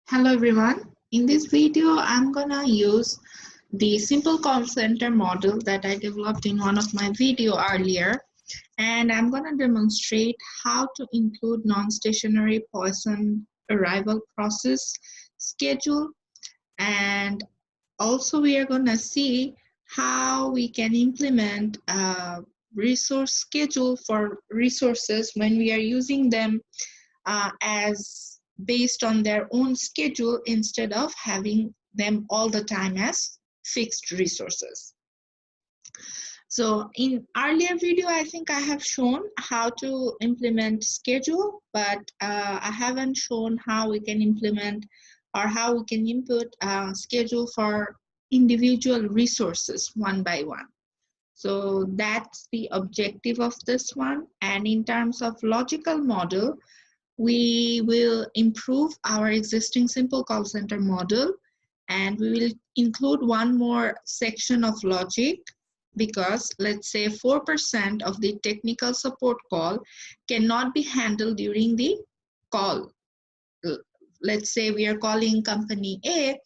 Hello everyone. In this video, I'm gonna use the simple call center model that I developed in one of my video earlier, and I'm gonna demonstrate how to include non-stationary person arrival process schedule, and also we are gonna see how we can implement a resource schedule for resources when we are using them as based on their own schedule instead of having them all the time as fixed resources. So in earlier video, I think I have shown how to implement schedule, but I haven't shown how we can implement or how we can input schedule for individual resources one by one. So that's the objective of this one. And in terms of logical model, we will improve our existing simple call center model, and we will include one more section of logic because let's say 4% of the technical support call cannot be handled during the call. Let's say we are calling company A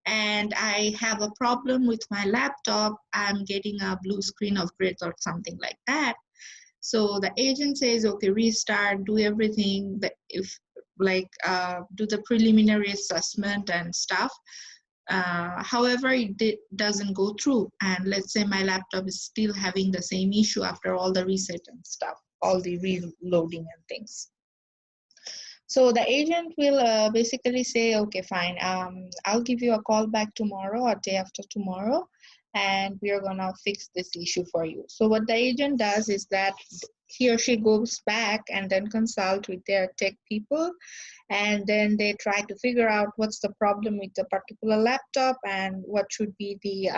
and I have a problem with my laptop. I'm getting a blue screen of grid or something like that. So the agent says, okay, restart, do everything, do the preliminary assessment and stuff. However, it doesn't go through. And let's say my laptop is still having the same issue after all the reset and stuff, all the reloading and things. So the agent will basically say, okay, fine, I'll give you a call back tomorrow or day after tomorrow, and we are gonna fix this issue for you. So what the agent does is that he or she goes back and then consult with their tech people, and then they try to figure out what's the problem with the particular laptop and what should be the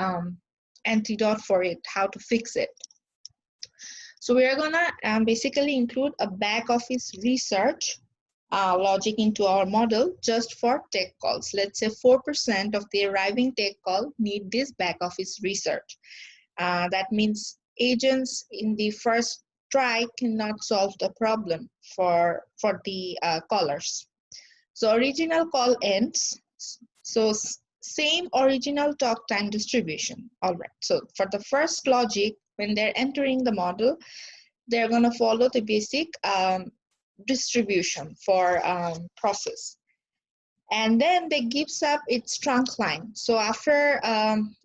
antidote for it, how to fix it. So we are gonna basically include a back office research logic into our model just for tech calls. Let's say 4% of the arriving tech call need this back office research. That means agents in the first try cannot solve the problem for the callers. So original call ends. So same original talk time distribution. All right. So for the first logic, when they're entering the model, they're going to follow the basic distribution for process, and then they gives up its trunk line. So after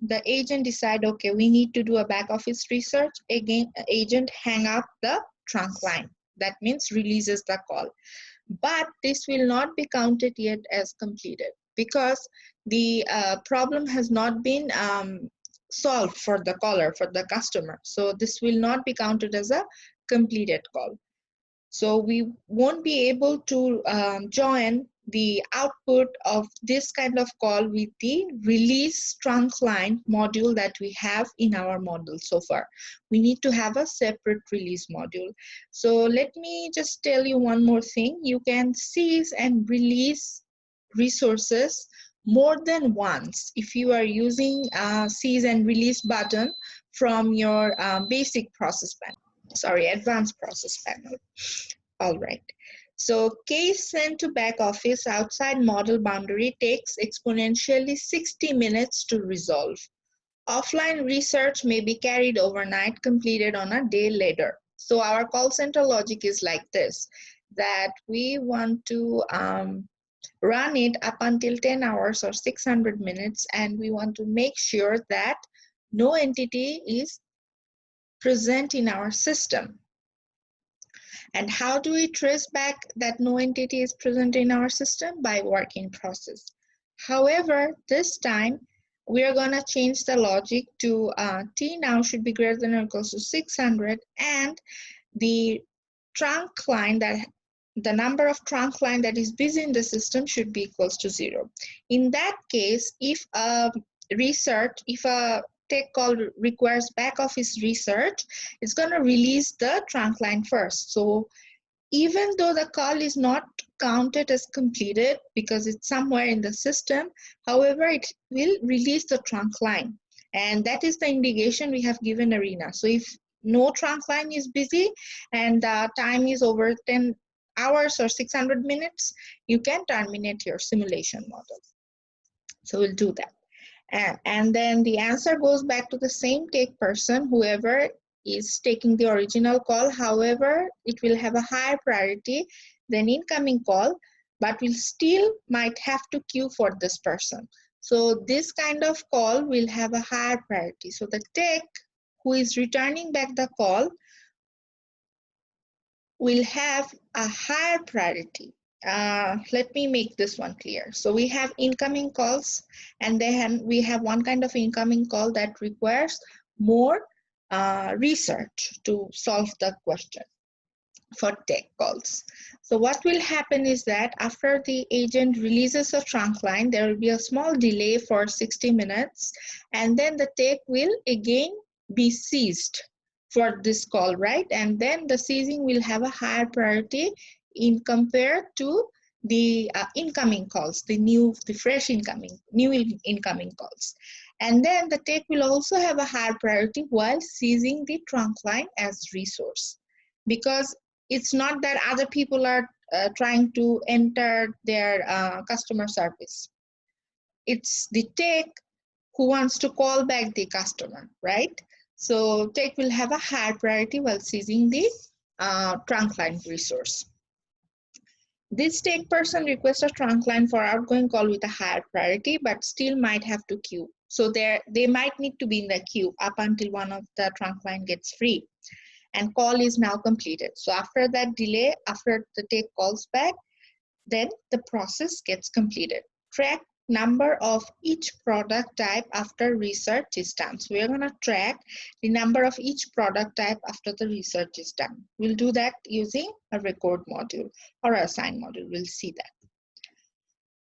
the agent decide, okay, we need to do a back office research, again agent hang up the trunk line. That means releases the call, but this will not be counted yet as completed because the problem has not been solved for the caller, for the customer. So this will not be counted as a completed call. So we won't be able to join the output of this kind of call with the release trunk line module that we have in our model so far. We need to have a separate release module. So let me just tell you one more thing. You can seize and release resources more than once if you are using seize and release button from your basic process panel. Sorry, advanced process panel. All right. So case sent to back office outside model boundary takes exponentially 60 minutes to resolve. Offline research may be carried overnight, completed on a day later. So our call center logic is like this, that we want to run it up until 10 hours or 600 minutes, and we want to make sure that no entity is present in our system. And how do we trace back that no entity is present in our system? By work in process. However, this time we are going to change the logic to T now should be greater than or equal to 600, and the trunk line, that the number of trunk line that is busy in the system should be equals to 0. In that case, if a tech call requires back office research, it's going to release the trunk line first. So even though the call is not counted as completed because it's somewhere in the system, however, it will release the trunk line. And that is the indication we have given arena. So if no trunk line is busy and time is over 10 hours or 600 minutes, you can terminate your simulation model. So we'll do that. And then the answer goes back to the same take person, whoever is taking the original call. However, it will have a higher priority than incoming call, but will still might have to queue for this person. So this kind of call will have a higher priority. So the take who is returning back the call will have a higher priority. Let me make this one clear. So we have incoming calls, and then we have one kind of incoming call that requires more research to solve the question for take calls. So what will happen is that after the agent releases a trunk line, there will be a small delay for 60 minutes, and then the take will again be seized for this call, right? And then the seizing will have a higher priority in compared to the incoming calls, the fresh incoming, incoming calls. And then the take will also have a higher priority while seizing the trunk line as resource, because it's not that other people are trying to enter their customer service. It's the take who wants to call back the customer, right? So take will have a higher priority while seizing the trunk line resource. This take person requests a trunk line for outgoing call with a higher priority, but still might have to queue. So they might need to be in the queue up until one of the trunk line gets free and call is now completed. So after that delay, after the take calls back, then the process gets completed. Track number of each product type after research is done. So we're going to track the number of each product type after the research is done. We'll do that using a record module or a assign module. We'll see that.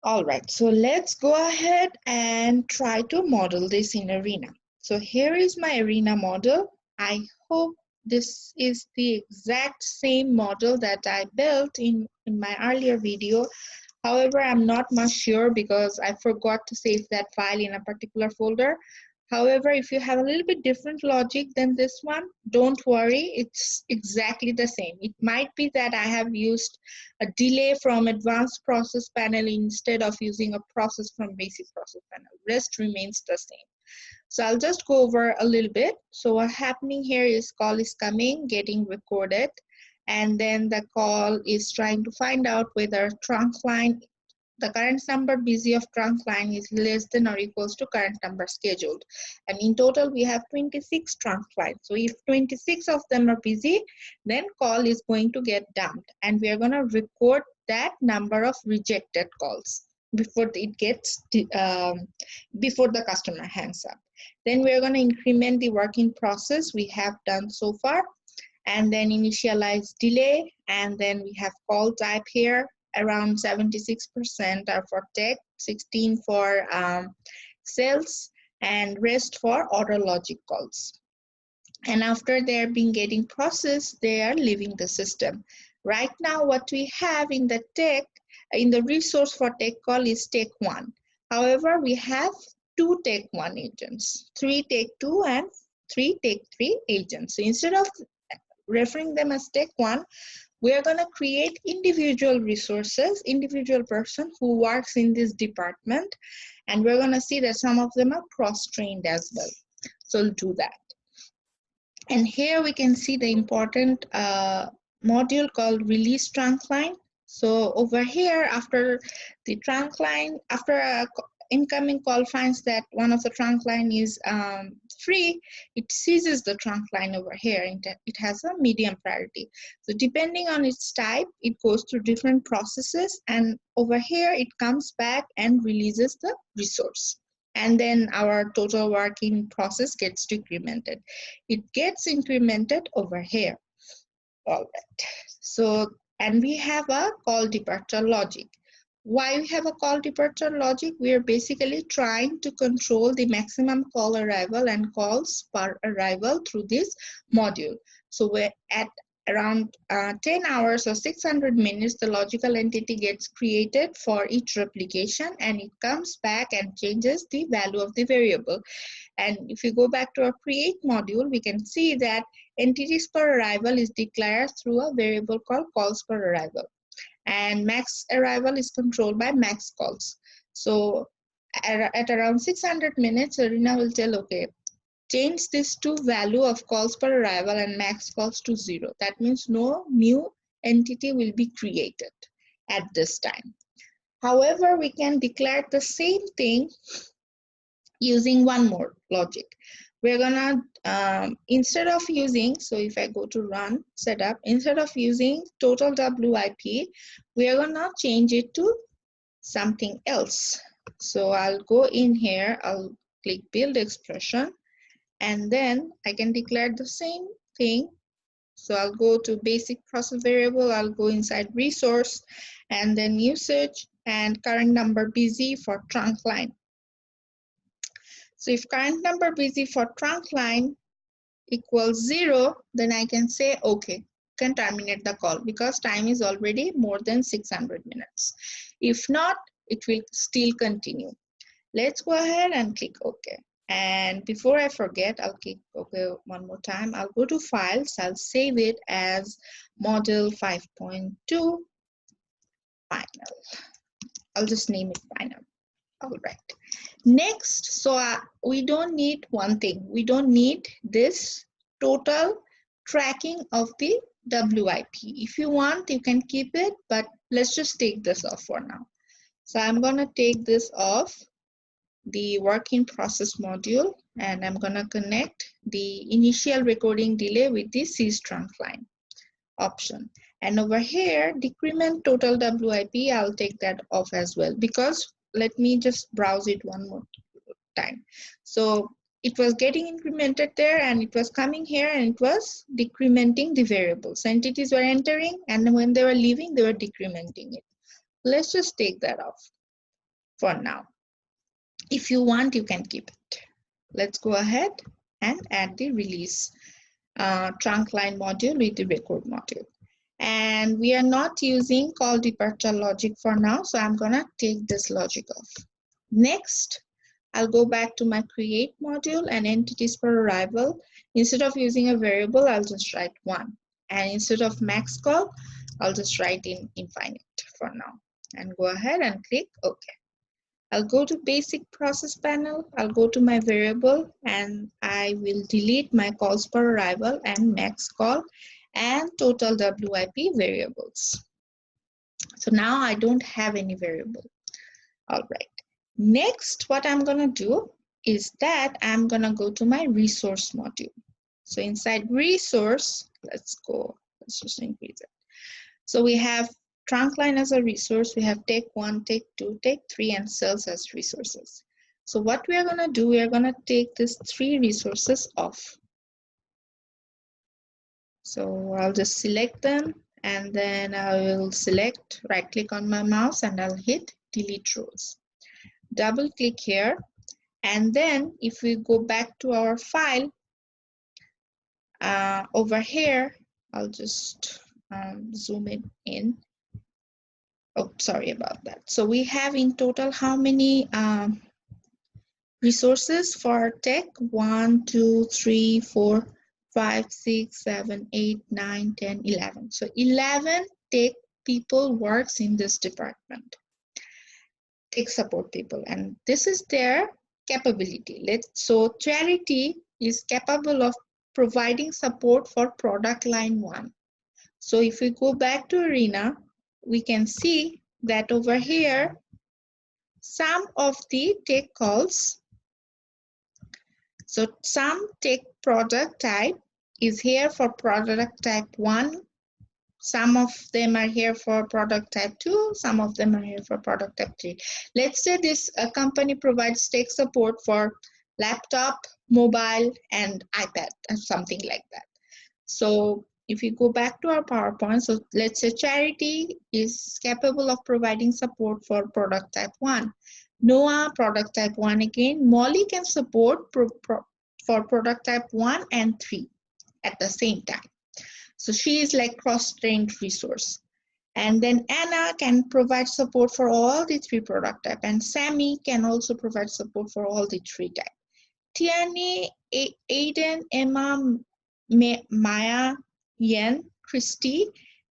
All right, so let's go ahead and try to model this in Arena. So here is my Arena model. I hope this is the exact same model that I built in my earlier video. However, I'm not much sure because I forgot to save that file in a particular folder. However, if you have a little bit different logic than this one, don't worry, it's exactly the same. It might be that I have used a delay from advanced process panel instead of using a process from basic process panel. Rest remains the same. So I'll just go over a little bit. So what's happening here is call is coming, getting recorded, and then the call is trying to find out whether trunk line, the current number busy of trunk line is less than or equals to current number scheduled. And in total, we have 26 trunk lines. So if 26 of them are busy, then call is going to get dumped. And we are going to record that number of rejected calls before it gets, before the customer hangs up. Then we are going to increment the working process we have done so far, and then initialize delay, and then we have call type here. Around 76% are for tech, 16 for sales, and rest for order logic calls. And after they're being getting processed, they are leaving the system. Right now, what we have in the tech, in the resource for tech call is tech 1. However, we have 2 tech 1 agents, 3 tech 2 and 3 tech 3 agents. So instead of referring them as tech 1, we are going to create individual resources, individual person who works in this department, and we're going to see that some of them are cross-trained as well. So we'll do that. And here we can see the important module called release trunk line. So over here, after the trunk line, after a incoming call finds that one of the trunk line is free, it seizes the trunk line over here, and it has a medium priority. So depending on its type, it goes through different processes, and over here it comes back and releases the resource. And then our total working process gets decremented. It gets incremented over here. All right. So, and we have a call departure logic. Why we have a call departure logic? We are basically trying to control the maximum call arrival and calls per arrival through this module. So we're at around 10 hours or 600 minutes, the logical entity gets created for each replication, and it comes back and changes the value of the variable. And if you go back to our create module, we can see that entities per arrival is declared through a variable called calls per arrival. and max arrival is controlled by max calls. So at around 600 minutes, Arena will tell, okay, change this to value of calls per arrival and max calls to 0. That means no new entity will be created at this time. However, we can declare the same thing using one more logic. We're gonna, instead of using, so if I go to run setup, instead of using total WIP, we are gonna change it to something else. So I'll go in here, I'll click build expression, and then I can declare the same thing. So I'll go to basic process variable, I'll go inside resource, and then usage and current number busy for trunk line. So if current number busy for trunk line equals 0, then I can say, okay, can terminate the call because time is already more than 600 minutes. If not, it will still continue. Let's go ahead and click OK. And before I forget, I'll click OK one more time. I'll go to files. I'll save it as model 5.2 final. I'll just name it final. All right. Next, so we don't need one thing. We don't need this total tracking of the WIP. If you want, you can keep it, but let's just take this off for now. So I'm going to take this off the work in process module, and I'm going to connect the initial recording delay with the seize trunk line option. And over here, decrement total WIP, I'll take that off as well, because let me just browse it one more time. So it was getting incremented there and it was coming here and it was decrementing the variables. Entities were entering and when they were leaving, they were decrementing it. Let's just take that off for now. If you want, you can keep it. Let's go ahead and add the release trunk line module with the record module. And we are not using call departure logic for now, so I'm gonna take this logic off. Next, I'll go back to my create module and entities per arrival. Instead of using a variable, I'll just write 1. And instead of max call, I'll just write in infinite for now. And go ahead and click OK. I'll go to basic process panel, I'll go to my variable, and I will delete my calls per arrival and max call and total WIP variables. So now I don't have any variable. All right. Next, what I'm going to do is that I'm going to go to my resource module. So inside resource, let's just increase it. So we have trunk line as a resource, we have take 1, take 2, take 3, and cells as resources. So what we are going to do, we are going to take these 3 resources off. So I'll just select them and then I will select, right click on my mouse and I'll hit delete rows. Double click here, and then if we go back to our file, over here, I'll just zoom it in. Oh, sorry about that. So we have in total how many resources for tech? 1, 2, 3, 4, 5, 6, 7, 8, 9, 10, 11. So 11 tech people works in this department. Tech support people, and this is their capability. So Charity is capable of providing support for product line 1. So if we go back to Arena, we can see that over here, some of the tech calls, so some tech product type is here for product type 1. Some of them are here for product type 2, some of them are here for product type 3. Let's say this company provides tech support for laptop, mobile, and iPad, or something like that. So if we go back to our PowerPoint, so let's say Charity is capable of providing support for product type 1. Noah, product type 1 again. Molly can support for product type 1 and 3 at the same time. So she is like cross-trained resource. And then Anna can provide support for all the 3 product type, and Sammy can also provide support for all the 3 type. Tierney, Aiden, Emma, Maya, Yen, Christy,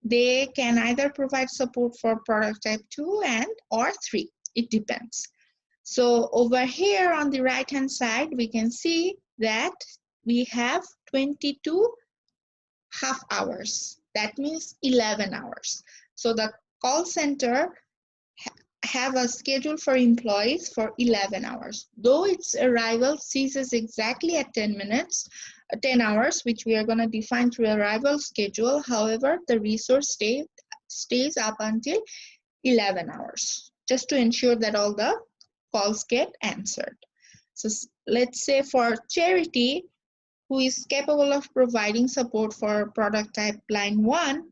they can either provide support for product type 2 and or 3. It depends. So over here on the right hand side, we can see that we have 22 half hours. That means 11 hours. So the call center have a schedule for employees for 11 hours. Though its arrival ceases exactly at 10 minutes, 10 hours, which we are going to define through arrival schedule. However, the resource stays up until 11 hours, just to ensure that all the calls get answered. So let's say for Charity, who is capable of providing support for product type line 1,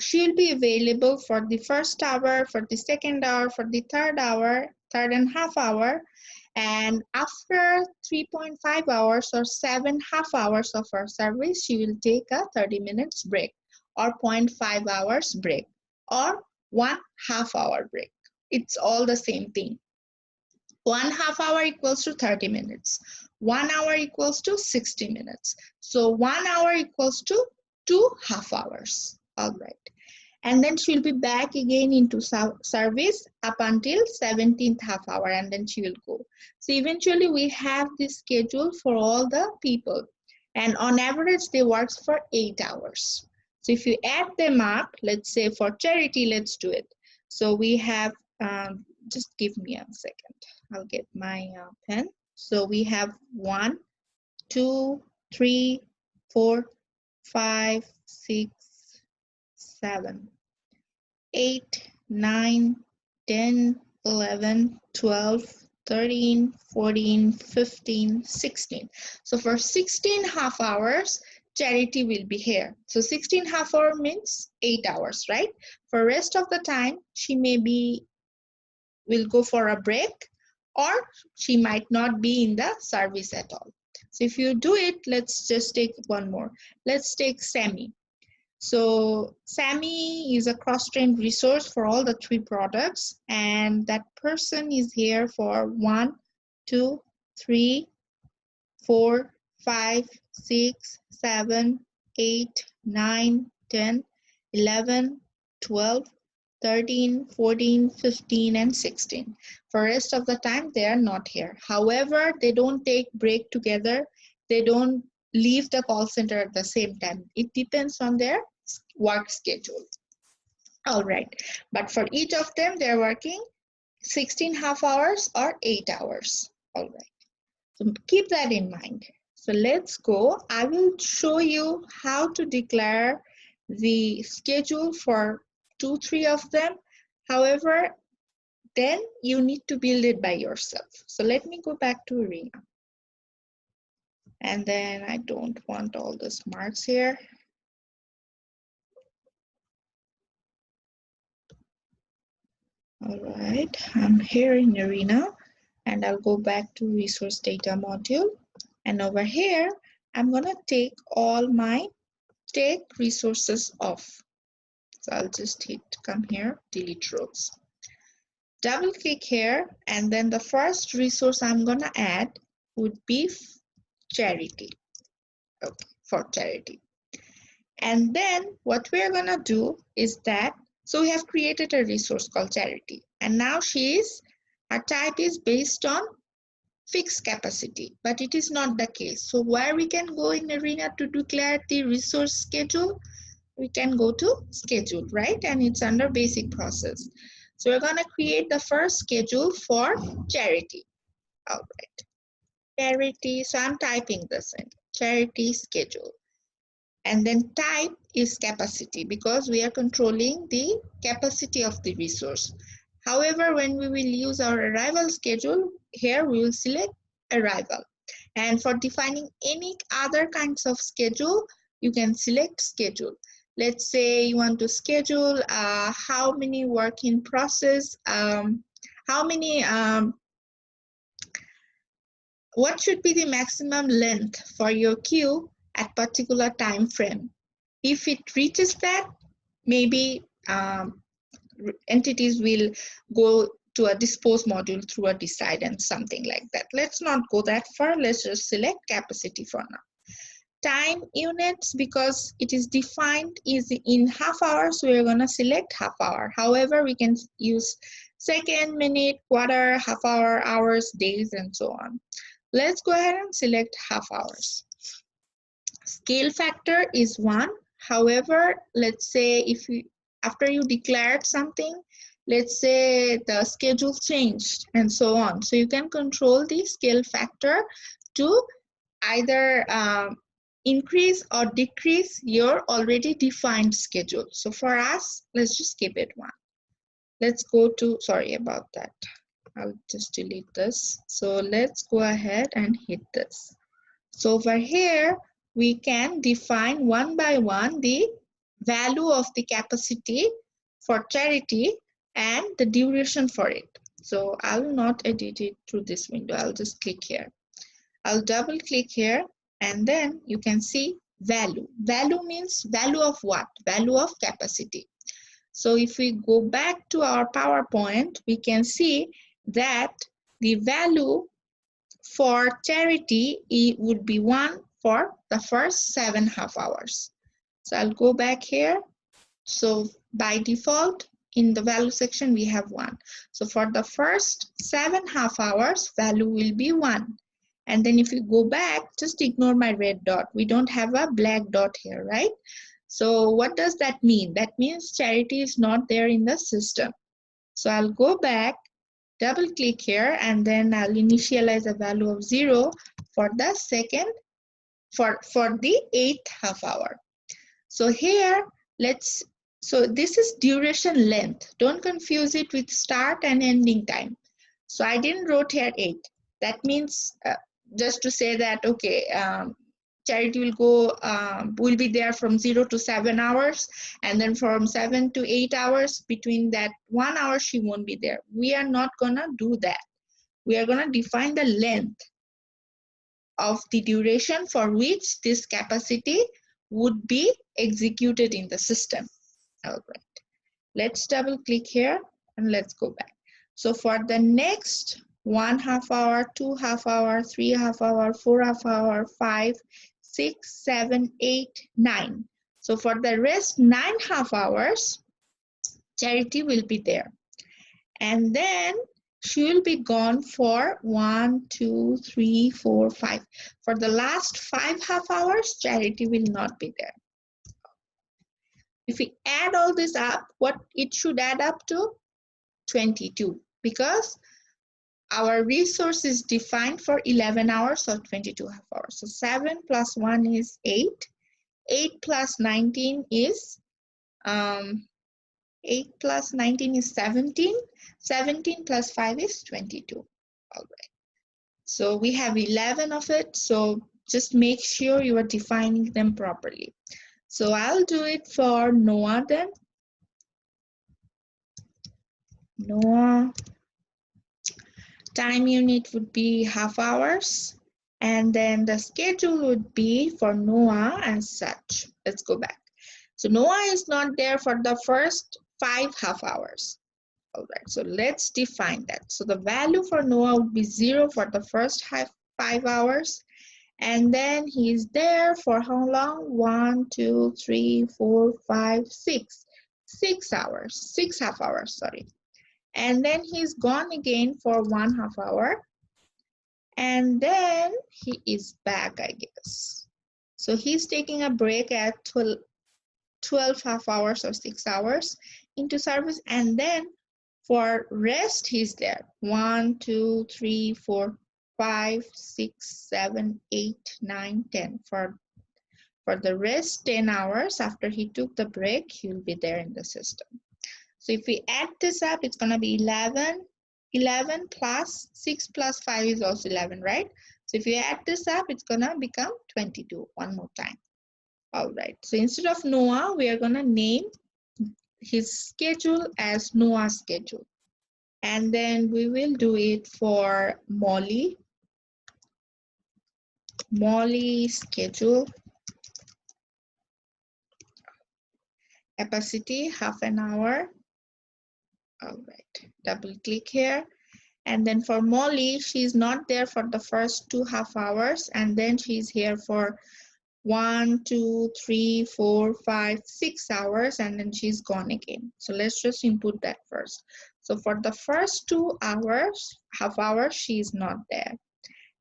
she'll be available for the first hour, for the second hour, for the third hour, third and half hour, and after 3.5 hours or 7 half hours of her service, she will take a 30 minutes break or 0.5 hours break or 1 half hour break. It's all the same thing. 1 half hour equals to 30 minutes. 1 hour equals to 60 minutes. So 1 hour equals to 2 half hours. All right. And then she'll be back again into service up until 17th half hour, and then she will go. So eventually we have this schedule for all the people, and on average they work for 8 hours. So if you add them up, let's say for Charity, let's do it. So we have, just give me a second. I'll get my pen. So we have 1, 2, 3, 4, 5, 6, 7, 8, 9, 10, 11, 12, 13, 14, 15, 16. So for 16 half hours, Charity will be here. So 16 half hour means 8 hours, right? For rest of the time, she will go for a break, or she might not be in the service at all. So if you do it, let's just take one more. Let's take Sammy. So Sammy is a cross-trained resource for all the 3 products, and that person is here for 1, 2, 3, 4, 5, 6, 7, 8, 9, 10, 11, 12, 13, 14, 15, and 16. For rest of the time, they are not here. However, they don't take break together. They don't leave the call center at the same time. It depends on their work schedule. All right. But for each of them, they're working 16 half hours or 8 hours. All right. So keep that in mind. So let's go. I will show you how to declare the schedule for 2, 3 of them. However, then you need to build it by yourself. So let me go back to Arena. And then I don't want all these marks here. All right, I'm here in Arena, and I'll go back to resource data module. And over here, I'm gonna take all my take resources off. So I'll just hit come here, delete rows. Double click here, and then the first resource I'm gonna add would be Charity. Okay, for Charity. And then what we're gonna do is that, so we have created a resource called Charity, and now her type is based on fixed capacity, but it is not the case. So where we can go in Arena to declare the resource schedule, we can go to schedule, right? And it's under basic process. So we're gonna create the first schedule for Charity. All right, Charity, so I'm typing this in, Charity schedule. And then type is capacity, because we are controlling the capacity of the resource. However, when we will use our arrival schedule, here we will select arrival. And for defining any other kinds of schedule, you can select schedule. Let's say you want to schedule how many work in process, what should be the maximum length for your queue at particular time frame. If it reaches that, maybe entities will go to a dispose module through a decide and something like that. Let's not go that far. Let's just select capacity for now. Time units, because it is defined is in half hours, we are going to select half hour. However, we can use second, minute, quarter, half hour, hours, days, and so on. Let's go ahead and select half hours. Scale factor is 1. However, let's say if you, after you declared something, let's say the schedule changed and so on. So you can control the scale factor to either increase or decrease your already defined schedule. So for us, let's just keep it 1. Let's go to, sorry about that. I'll just delete this. So let's go ahead and hit this. So over here, we can define one by one the value of the capacity for charity and the duration for it. So I'll not edit it through this window. I'll just click here. I'll double click here, and then you can see value. Value means value of what? Value of capacity. So if we go back to our PowerPoint, we can see that the value for charity, it would be 1 for the first 7 half hours. So I'll go back here. So by default, in the value section, we have 1. So for the first 7 half hours, value will be 1. And then if you go back, just ignore my red dot. We don't have a black dot here, right? So what does that mean? That means charity is not there in the system. So I'll go back, double click here, and then I'll initialize a value of 0 for the second, for the 8th half hour. So here, so this is duration length. Don't confuse it with start and ending time. So I didn't wrote here 8. That means just to say that, okay, charity will be there from 0 to 7 hours, and then from 7 to 8 hours, between that 1 hour she won't be there. We are not gonna do that. We are gonna define the length of the duration for which this capacity would be executed in the system. All right, let's double click here and let's go back. So for the next 1 half hour, 2 half hour, 3 half hour, 4 half hour, 5, 6, 7, 8, 9. So for the rest 9 half hours, charity will be there. And then she will be gone for 1, 2, 3, 4, 5. For the last 5 half hours, charity will not be there. If we add all this up, what it should add up to? 22, because our resource is defined for 11 hours or 22 half hours. So 7 plus 1 is 8. 8 plus 19 is 8 plus 19 is 17. 17 plus 5 is 22. All right. So we have 11 of it. So just make sure you are defining them properly. So I'll do it for Noah then. Noah. Time unit would be half hours. And then the schedule would be for Noah as such. Let's go back. So Noah is not there for the first 5 half hours. All right, so let's define that. So the value for Noah would be 0 for the first 5 hours. And then he's there for how long? 1, 2, 3, 4, 5, 6. 6 hours, 6 half hours, sorry. And then he's gone again for 1 half hour. And then he is back, I guess. So he's taking a break at 12 half hours or 6 hours into service. And then for rest, he's there. 1, 2, 3, 4, 5, 6, 7, 8, 9, 10. For the rest 10 hours after he took the break, he'll be there in the system. So if we add this up, it's going to be 11. 11 plus 6 plus 5 is also 11, right? So if you add this up, it's going to become 22 one more time. All right. So instead of Noah, we are going to name his schedule as Noah's schedule. And then we will do it for Molly. Molly schedule. Capacity, half an hour. All right, double click here. And then for Molly, she's not there for the first 2 half hours. And then she's here for 1, 2, 3, 4, 5, 6 hours, and then she's gone again. So let's just input that first. So for the first 2 hours, half hour, she's not there.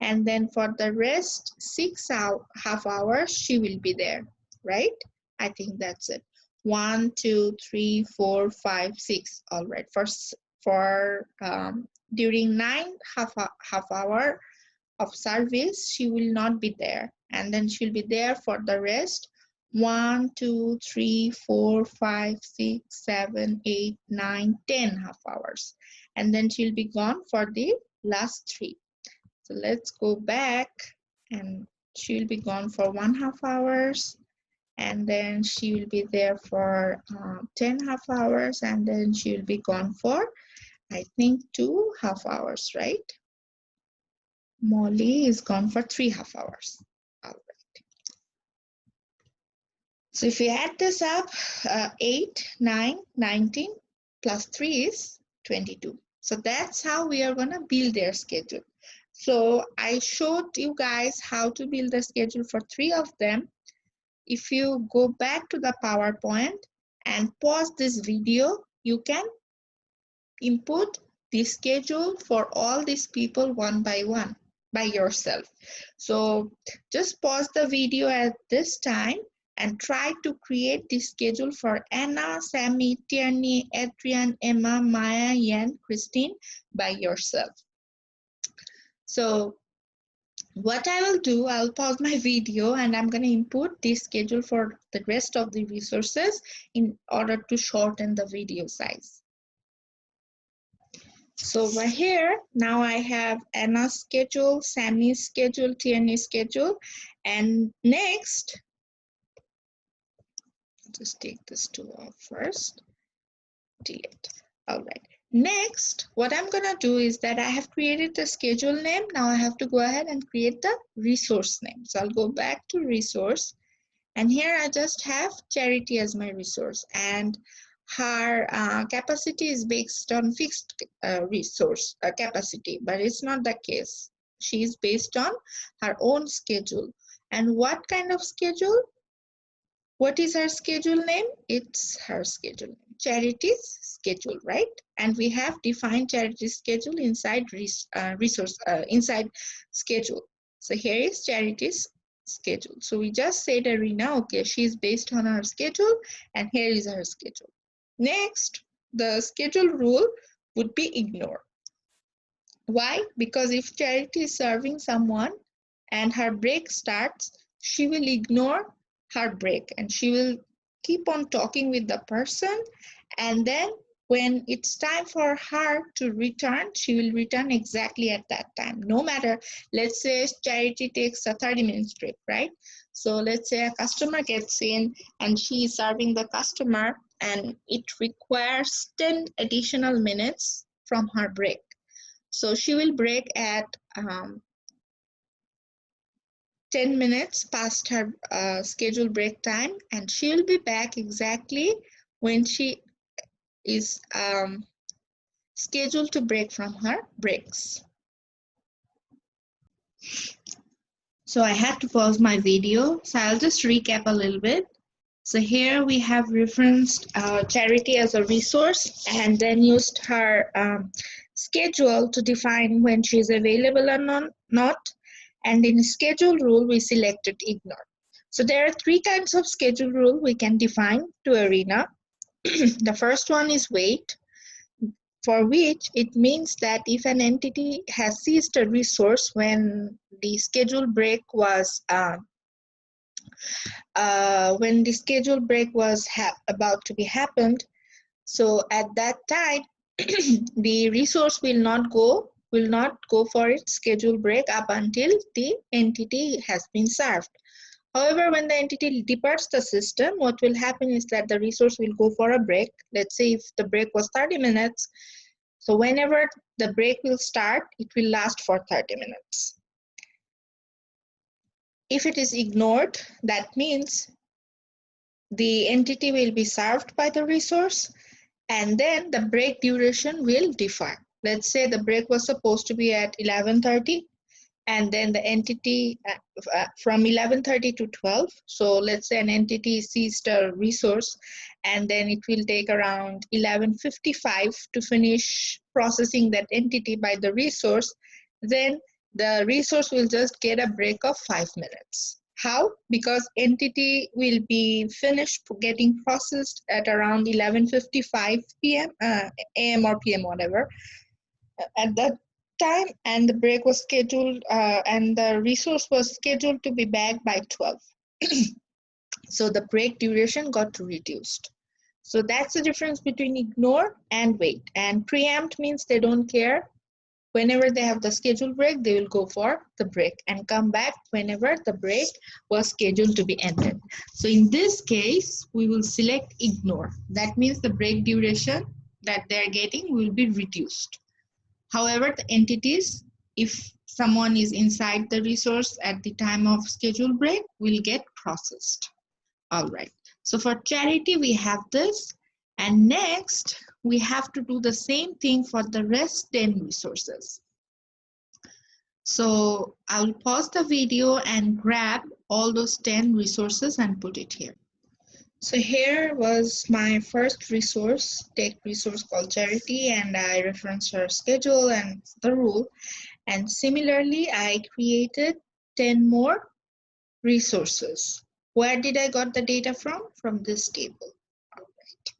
And then for the rest 6 half hours, she will be there, right? I think that's it. 1, 2, 3, 4, 5, 6. All right. For during 9 half hour of service, she will not be there, and then she'll be there for the rest 1, 2, 3, 4, 5, 6, 7, 8, 9, 10 half hours, and then she'll be gone for the last 3. So let's go back, and she'll be gone for 1/2 hours, and then she will be there for 10 half hours, and then she'll be gone for, I think, 2 half hours, right? Molly is gone for 3 half hours. All right. So if we add this up, 8, 9, 19 plus 3 is 22. So that's how we are going to build their schedule. So I showed you guys how to build the schedule for 3 of them. If you go back to the PowerPoint and pause this video, you can input the schedule for all these people one by one by yourself. So just pause the video at this time and try to create the schedule for Anna, Sammy, Tierney, Adrian, Emma, Maya, Yan, Christine by yourself. So what I will do, I'll pause my video and I'm going to input the schedule for the rest of the resources in order to shorten the video size. So over here, now I have Anna's schedule, Sammy's schedule, Tierney's schedule, and next, just take this two off first, delete. All right. Next, what I'm going to do is that I have created the schedule name. Now I have to go ahead and create the resource name. So I'll go back to resource, and here I just have Charity as my resource, and her capacity is based on fixed resource capacity, but it's not the case. She is based on her own schedule. And what kind of schedule? What is her schedule name? It's her schedule name, Charity's schedule, right? And we have defined Charity's schedule inside inside schedule. So here is Charity's schedule. So we just said Arena, okay, she's based on her schedule, and here is her schedule. Next, the schedule rule would be ignore. Why? Because if Charity is serving someone and her break starts, she will ignore her break and she will keep on talking with the person, and then when it's time for her to return, she will return exactly at that time. No matter, let's say Charity takes a 30 minutes break, right? So let's say a customer gets in and she is serving the customer and it requires 10 additional minutes from her break. So she will break at 10 minutes past her scheduled break time, and she will be back exactly when she is scheduled to break from her breaks. So I had to pause my video, so I'll just recap a little bit. So here we have referenced Charity as a resource and then used her schedule to define when she is available or not. And in schedule rule, we selected ignore. So there are 3 kinds of schedule rule we can define to Arena. The first one is wait, for which it means that if an entity has seized a resource when the scheduled break was about to be happened, so at that time the resource will not go for its scheduled break up until the entity has been served. However, when the entity departs the system, what will happen is that the resource will go for a break. Let's say if the break was 30 minutes, so whenever the break will start, it will last for 30 minutes. If it is ignored, that means the entity will be served by the resource, and then the break duration will differ. Let's say the break was supposed to be at 11:30, and then the entity from 11:30 to 12. So let's say an entity seized a resource, and then it will take around 11:55 to finish processing that entity by the resource. Then the resource will just get a break of 5 minutes. How? Because entity will be finished getting processed at around 11:55 p.m. AM or PM, whatever, at that time, and the break was scheduled and the resource was scheduled to be back by 12. So the break duration got reduced. So that's the difference between ignore and wait. And preempt means they don't care. Whenever they have the scheduled break, they will go for the break and come back whenever the break was scheduled to be ended. So in this case, we will select ignore. That means the break duration that they're getting will be reduced. However, the entities, if someone is inside the resource at the time of scheduled break, will get processed. All right. So for charity, we have this. And next, we have to do the same thing for the rest 10 resources. So I'll pause the video and grab all those 10 resources and put it here. So here was my first resource, take resource called charity, and I referenced her schedule and the rule. And similarly, I created 10 more resources. Where did I got the data from? From this table. All right.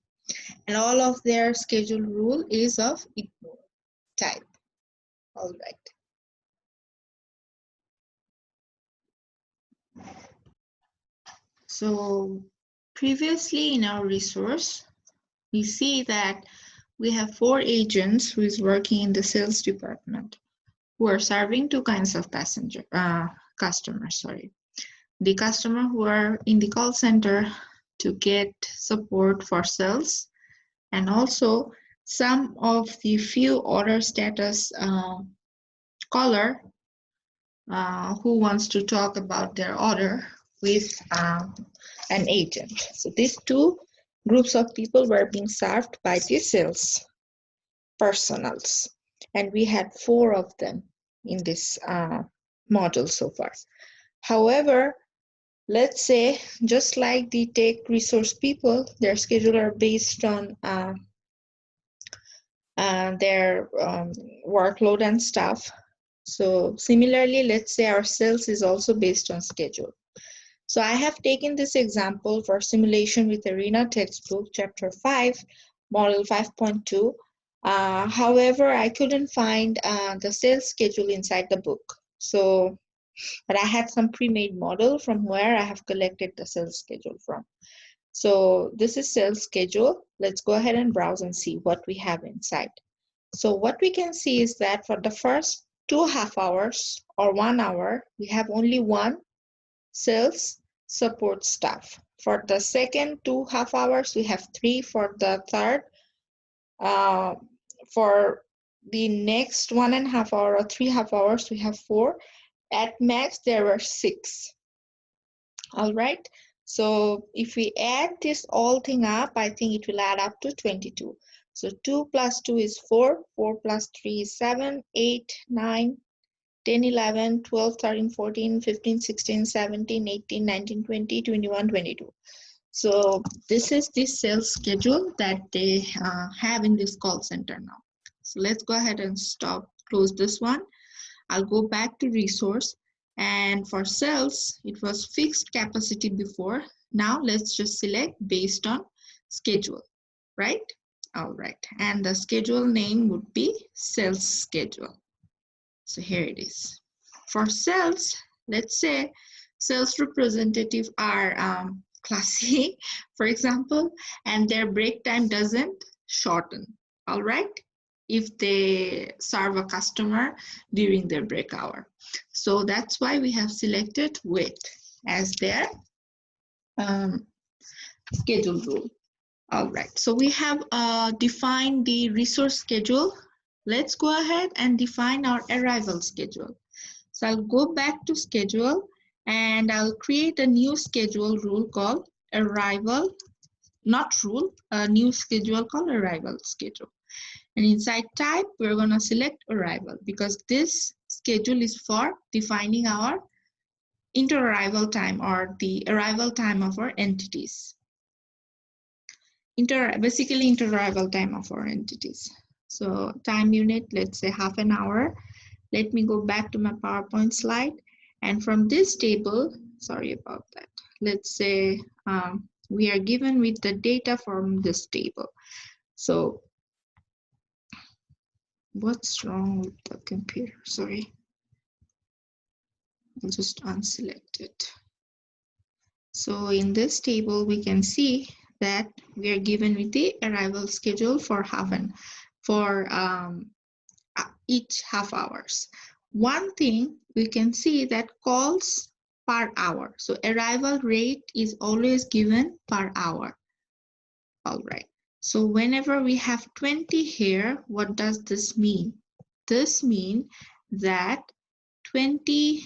And all of their schedule rule is of ignore type. All right. So previously in our resource, we see that we have 4 agents who is working in the sales department who are serving 2 kinds of customers. The customer who are in the call center to get support for sales, and also some of the few order status caller who wants to talk about their order with an agent. So these 2 groups of people were being served by the sales personals, and we had 4 of them in this model so far. However, let's say just like the take resource people, their schedule are based on their workload and stuff. So similarly, let's say our sales is also based on schedule. So I have taken this example for simulation with Arena textbook, chapter 5, model 5.2. However, I couldn't find the sales schedule inside the book. So, but I had some pre-made model from where I have collected the sales schedule from. So this is sales schedule. Let's go ahead and browse and see what we have inside. So what we can see is that for the first 2.5 hours or 1 hour, we have only 1 sales support staff. For the second 2.5 hours, we have 3. For the third, for the next 1.5 hour or 3.5 hours, we have 4. At max, there were 6. All right. So if we add this all thing up, I think it will add up to 22. So 2 plus 2 is 4. 4 plus 3 is 7, 8, 9, 10, 11, 12, 13, 14, 15, 16, 17, 18, 19, 20, 21, 22. So this is the sales schedule that they have in this call center now. So let's go ahead and close this one. I'll go back to resource, and for sales, it was fixed capacity before. Now let's just select based on schedule, right? All right, and the schedule name would be sales schedule. So here it is. For sales, let's say sales representative are classy, for example, and their break time doesn't shorten, all right, if they serve a customer during their break hour. So that's why we have selected wait as their schedule rule. All right, so we have defined the resource schedule. Let's go ahead and define our arrival schedule. So I'll go back to schedule and I'll create a new schedule rule called arrival, not rule, a new schedule called arrival schedule. And inside type, we're going to select arrival because this schedule is for defining our inter-arrival time or the arrival time of our entities. Basically inter-arrival time of our entities. So time unit, let's say half an hour. Let me go back to my PowerPoint slide. And from this table, sorry about that. Let's say we are given with the data from this table. So what's wrong with the computer? Sorry. I'll just unselect it. So in this table, we can see that we are given with the arrival schedule for each half hours. One thing we can see that calls per hour. So arrival rate is always given per hour. All right. So whenever we have 20 here, what does this mean? This means that 20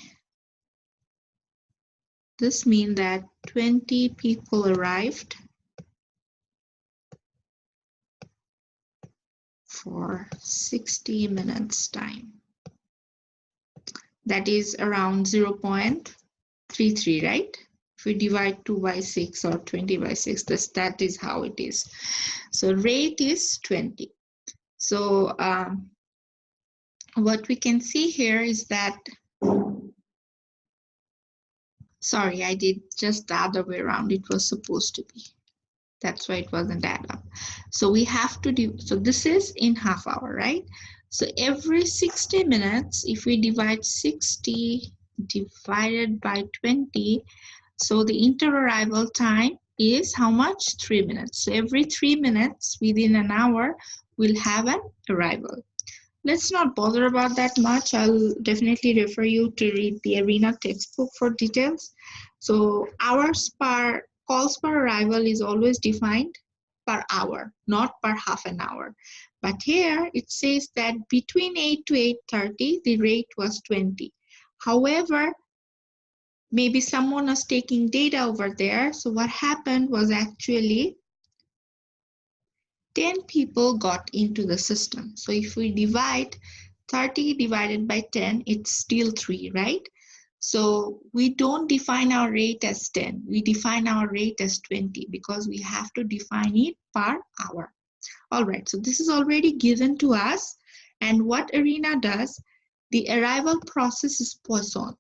people arrived for 60 minutes time. That is around 0.33, right? If we divide 2 by 6 or 20 by 6, that is how it is. So rate is 20. So what we can see here is that, sorry, I did just the other way around. It was supposed to be. That's why it wasn't add up. So we have to do, so this is in half hour, right? So every 60 minutes, if we divide 60 divided by 20, so the inter-arrival time is how much? 3 minutes. So every 3 minutes within an hour, we'll have an arrival. Let's not bother about that much. I'll definitely refer you to read the ARENA textbook for details. So calls per arrival is always defined per hour, not per half an hour. But here it says that between 8 to 8:30, the rate was 20. However, maybe someone was taking data over there. So what happened was actually 10 people got into the system. So if we divide 30 divided by 10, it's still 3, right? So we don't define our rate as 10. We define our rate as 20 because we have to define it per hour. All right, so this is already given to us. And what ARENA does, the arrival process is Poisson.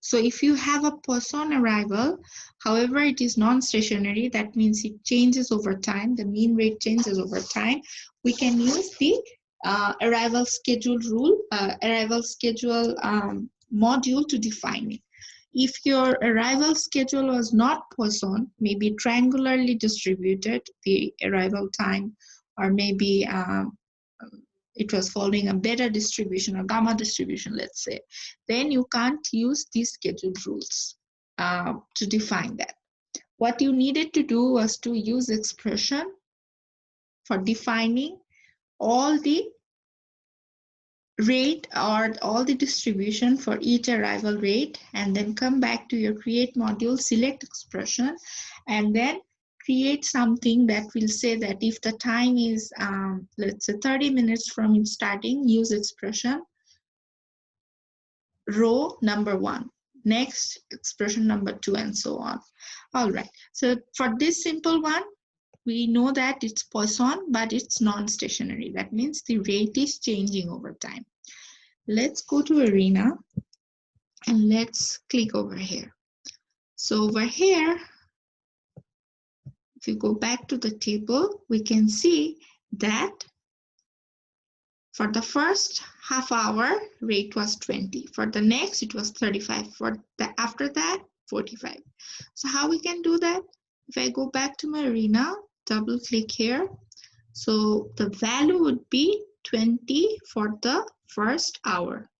So if you have a Poisson arrival, however, it is non-stationary, that means it changes over time, the mean rate changes over time, we can use the arrival schedule module to define it. If your arrival schedule was not Poisson, maybe triangularly distributed, the arrival time, or maybe it was following a beta distribution or gamma distribution, let's say, then you can't use these schedule rules to define that. What you needed to do was to use expression for defining all the rate or all the distribution for each arrival rate, and then come back to your create module, select expression, and then create something that will say that if the time is, let's say 30 minutes from it starting, use expression row number 1, next expression number 2, and so on. All right, so for this simple one, we know that it's Poisson, but it's non-stationary. That means the rate is changing over time. Let's go to ARENA and let's click over here. So over here, if you go back to the table, we can see that for the first half hour, rate was 20. For the next, it was 35. After that, 45. So how we can do that? If I go back to my ARENA, double click here. So the value would be 20 for the first hour.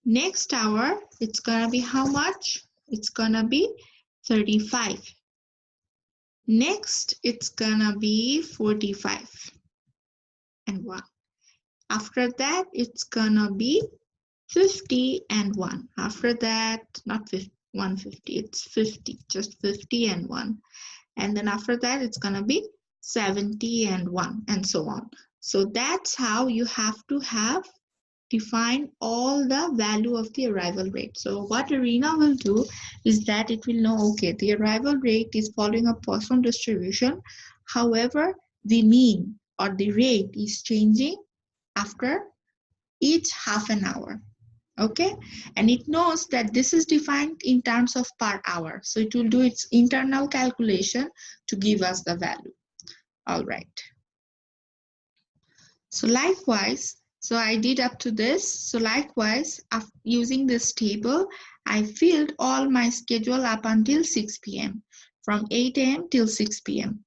Next hour, it's gonna be how much? It's gonna be 35. Next, it's gonna be 45 and 1. After that, it's gonna be 50 and 1. After that, not 50, 150, it's 50, just 50 and 1. And then after that, it's gonna be 70 and 1, and so on. So that's how you have to have define all the value of the arrival rate. So what Arena will do is that it will know, okay, the arrival rate is following a Poisson distribution. However, the mean or the rate is changing after each half an hour. Okay, and it knows that this is defined in terms of per hour. So it will do its internal calculation to give us the value. All right. So likewise, so I did up to this. So likewise, using this table, I filled all my schedule up until 6 p.m. from 8 a.m. till 6 p.m.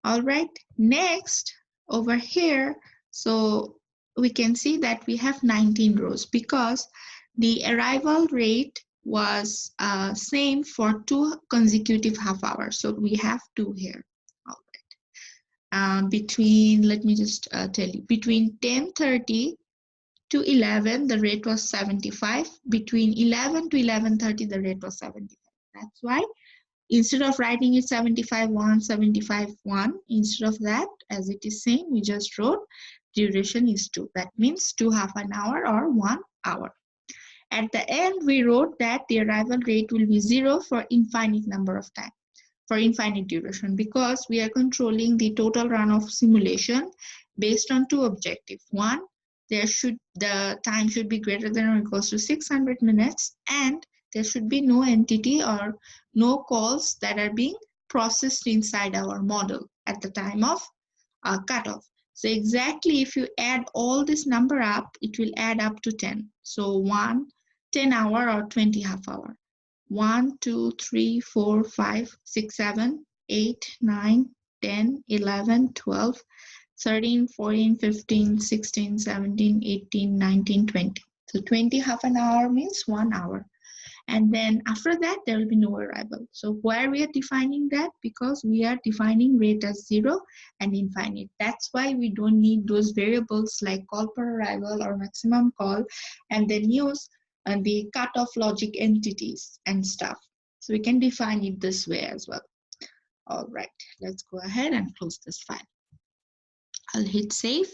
All right, next over here, so we can see that we have 19 rows because the arrival rate was same for 2 consecutive half hours. So we have 2 here. All right. Between, let me just tell you, between 10:30 to 11, the rate was 75. Between 11 to 11:30, the rate was 75. That's why instead of writing it 75:1, 75:1, instead of that, as it is saying, we just wrote duration is 2. That means 2 half an hour or 1 hour. At the end, we wrote that the arrival rate will be 0 for infinite number of time, for infinite duration, because we are controlling the total run of simulation based on 2 objectives. One, the time should be greater than or equals to 600 minutes, and there should be no entity or no calls that are being processed inside our model at the time of cutoff. So exactly if you add all this number up, it will add up to 10. So 10 hour or 20 half hour. 1, 2, 3, 4, 5, 6, 7, 8, 9, 10, 11, 12, 13, 14, 15, 16, 17, 18, 19, 20. So 20 half an hour means 1 hour. And then after that, there will be no arrival. So where we are defining that? Because we are defining rate as 0 and infinite. That's why we don't need those variables like call per arrival or maximum call, and then use the cutoff logic entities and stuff. So we can define it this way as well. All right, let's go ahead and close this file. I'll hit save.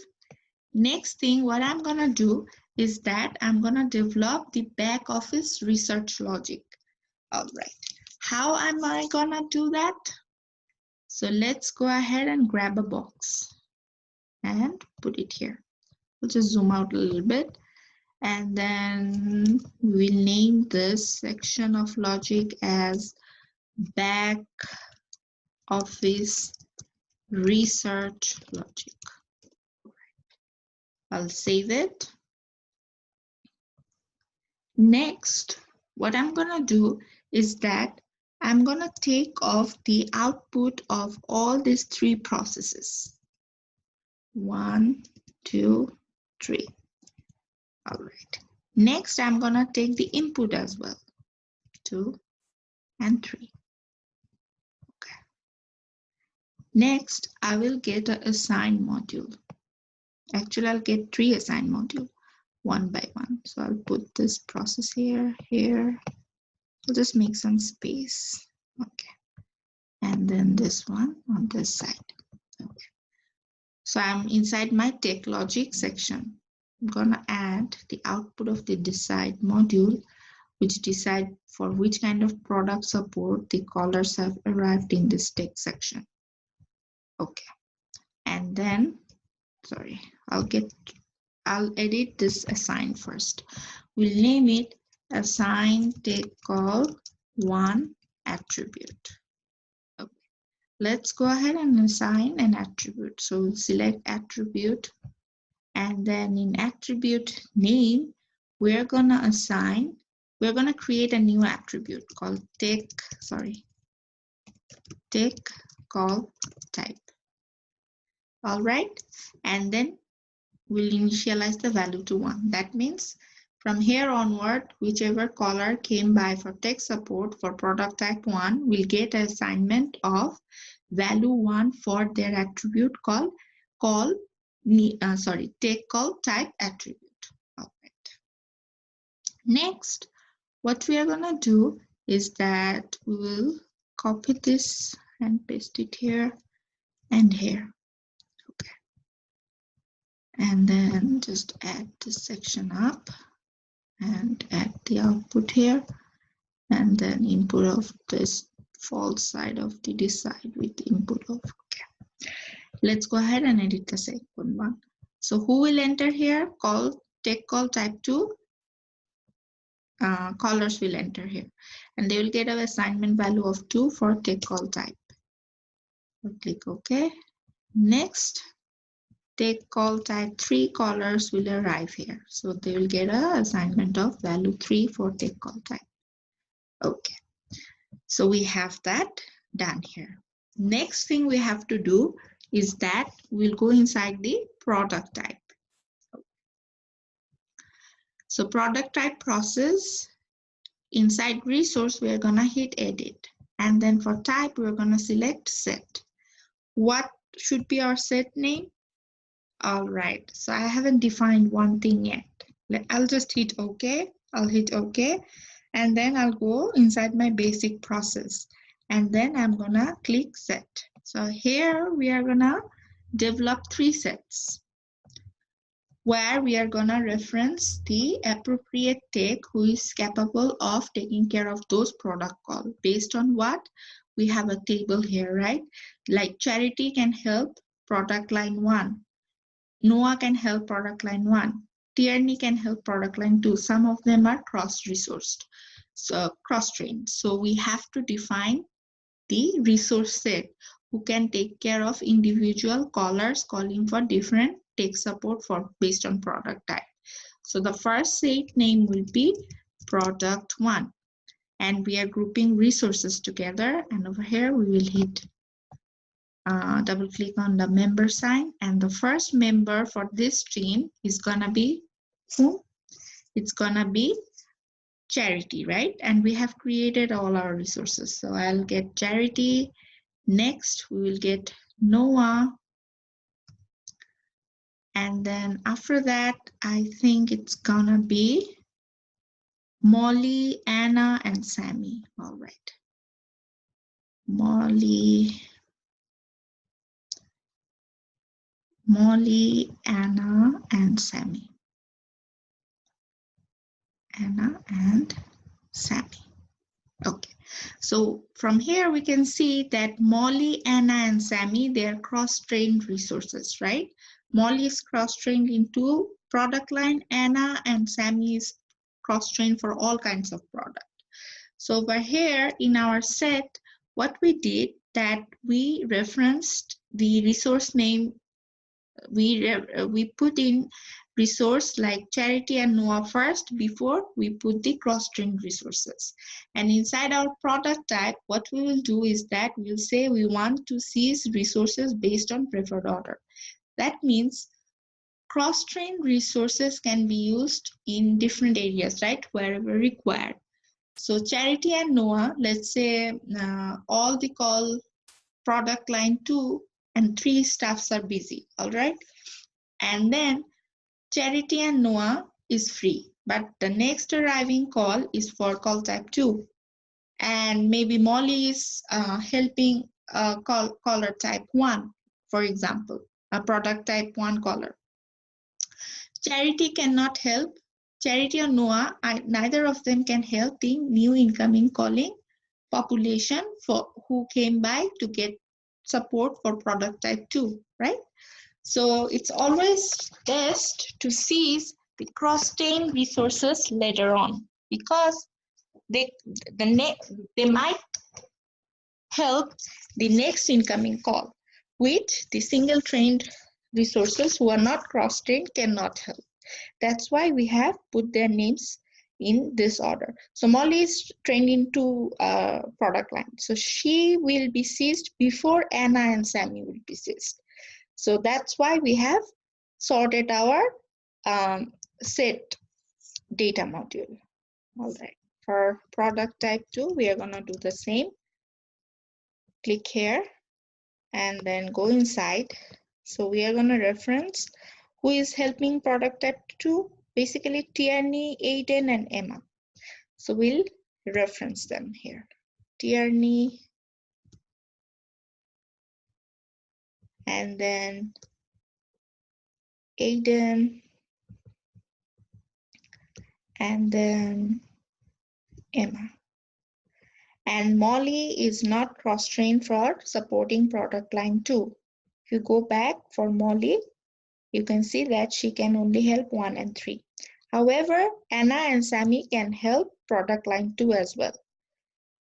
Next thing, what I'm gonna do is that I'm gonna develop the back office research logic. All right, how am I gonna do that? So let's go ahead and grab a box and put it here. We'll just zoom out a little bit, and then we'll name this section of logic as back office research logic. I'll save it. Next, what I'm gonna do is that I'm gonna take off the output of all these 3 processes. 1, 2, 3. All right. Next, I'm gonna take the input as well. 2 and 3. Okay. Next, I will get an assigned module. Actually, I'll get 3 assigned modules, 1 by 1. So I'll put this process here, here. I'll just make some space. Okay. And then this one on this side. Okay. So I'm inside my tech logic section. I'm gonna add the output of the decide module, which decide for which kind of product support the callers have arrived in this tech section. Okay. And then, sorry, I'll edit this assign first. We'll name it assign tech call 1 attribute. Okay. Let's go ahead and assign an attribute. So we'll select attribute, and then in attribute name, we're gonna create a new attribute called tech call type. All right, and then we'll initialize the value to 1. That means from here onward, whichever caller came by for tech support for product type 1 will get an assignment of value 1 for their attribute called tech call type attribute. All right. Next, what we are gonna do is that we will copy this and paste it here and here. Okay. and then just add this section up and add the output here, and then input of this false side of the decide with the input of. Okay, let's go ahead and edit the second one. So who will enter here? Take call type 2 callers will enter here, and they will get an assignment value of 2 for take call type. We'll click OK. Next, take call type 3 callers will arrive here, so they will get an assignment of value 3 for take call type. Okay, so we have that done here. Next thing we have to do is that we'll go inside the product type. So product type process, inside resource, we're gonna hit edit. And then for type, we're gonna select set. What should be our set name? All right, so I haven't defined one thing yet. I'll just hit OK. I'll hit OK. And then I'll go inside my basic process. And then I'm gonna click set. So here we are gonna develop 3 sets, where we are gonna reference the appropriate tech who is capable of taking care of those product calls. Based on what? We have a table here, right? Like Charity can help product line 1. Noah can help product line 1. Tierney can help product line 2. Some of them are cross-resourced, so cross-trained. So we have to define the resource set who can take care of individual callers calling for different tech support for based on product type. So the first set name will be product 1, and we are grouping resources together, and over here we will hit double click on the member sign, and the first member for this team is gonna be who? It's gonna be Charity, right? And we have created all our resources. So I'll get Charity. Next, we will get Noah. And then after that, I think it's gonna be Molly, Anna, and Sammy. All right. Molly, Anna, and Sammy. Anna and Sammy. Okay, so from here we can see that Molly, Anna, and Sammy, they are cross-trained resources, right? Molly is cross-trained into product line, Anna and Sammy is cross-trained for all kinds of product. So over here in our set, what we did that we referenced the resource name, we put in resource like Charity and Noah first before we put the cross-trained resources. And inside our product type, what we will do is that we'll say we want to seize resources based on preferred order. That means cross-trained resources can be used in different areas, right? Wherever required. So Charity and Noah, let's say all the call product line 2 and 3 staffs are busy, all right? And then Charity and Noah is free, but the next arriving call is for call type 2. And maybe Molly is helping caller type 1, for example, a product type 1 caller. Charity cannot help. Charity or Noah, neither of them can help the new incoming calling population for who came by to get support for product type 2, right? So it's always best to seize the cross-trained resources later on, because they might help the next incoming call, which the single trained resources who are not cross-trained cannot help. That's why we have put their names in this order. So Molly is trained into product line, so she will be seized before Anna and Sammy will be seized. So that's why we have sorted our set data module. All right, for product type 2, we are going to do the same. Click here and then go inside. So we are going to reference who is helping product type 2, basically Tierney, Aiden, and Emma. So we'll reference them here. Tierney, and then Aiden, and then Emma. And Molly is not cross-trained for supporting product line 2. If you go back for Molly, you can see that she can only help 1 and 3. However, Anna and Sammy can help product line 2 as well.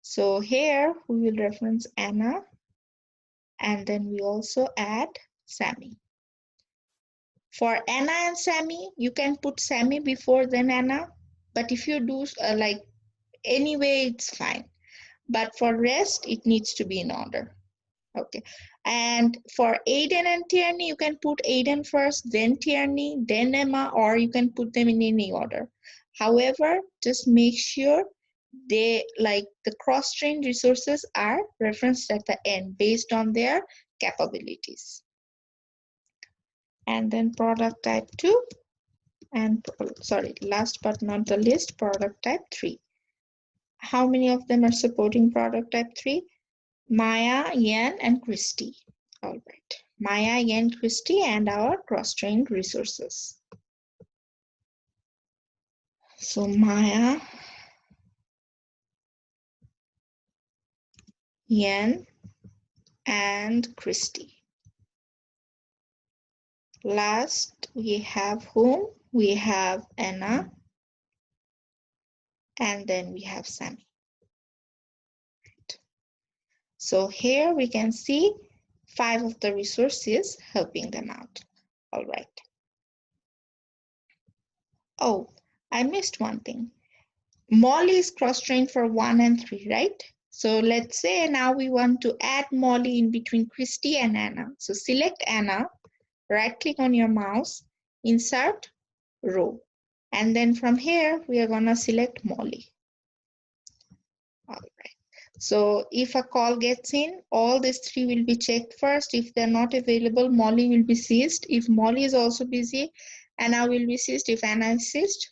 So here we will reference Anna, and then we also add Sammy. For Anna and Sammy, you can put Sammy before then Anna, but if you do like anyway, it's fine. But for rest, it needs to be in order. Okay. And for Aiden and Tierney, you can put Aiden first, then Tierney, then Emma, or you can put them in any order. However, just make sure they like the cross-trained resources are referenced at the end based on their capabilities. And then product type 2, and sorry, last but not the least, product type 3. How many of them are supporting product type 3? Maya, Yan, and Christy. All right. Maya, Yan, Christy, and our cross-trained resources. So Maya, Yan, and Christy. Last, we have whom? We have Anna, and then we have Sammy. So here we can see 5 of the resources helping them out. All right. Oh, I missed one thing. Molly is cross-trained for 1 and 3, right? So let's say now we want to add Molly in between Christy and Anna. So select Anna, right-click on your mouse, insert row. And then from here, we are going to select Molly. All right. So if a call gets in, all these 3 will be checked first. If they're not available, Molly will be ceased. If Molly is also busy, Anna will be ceased. If Anna is ceased,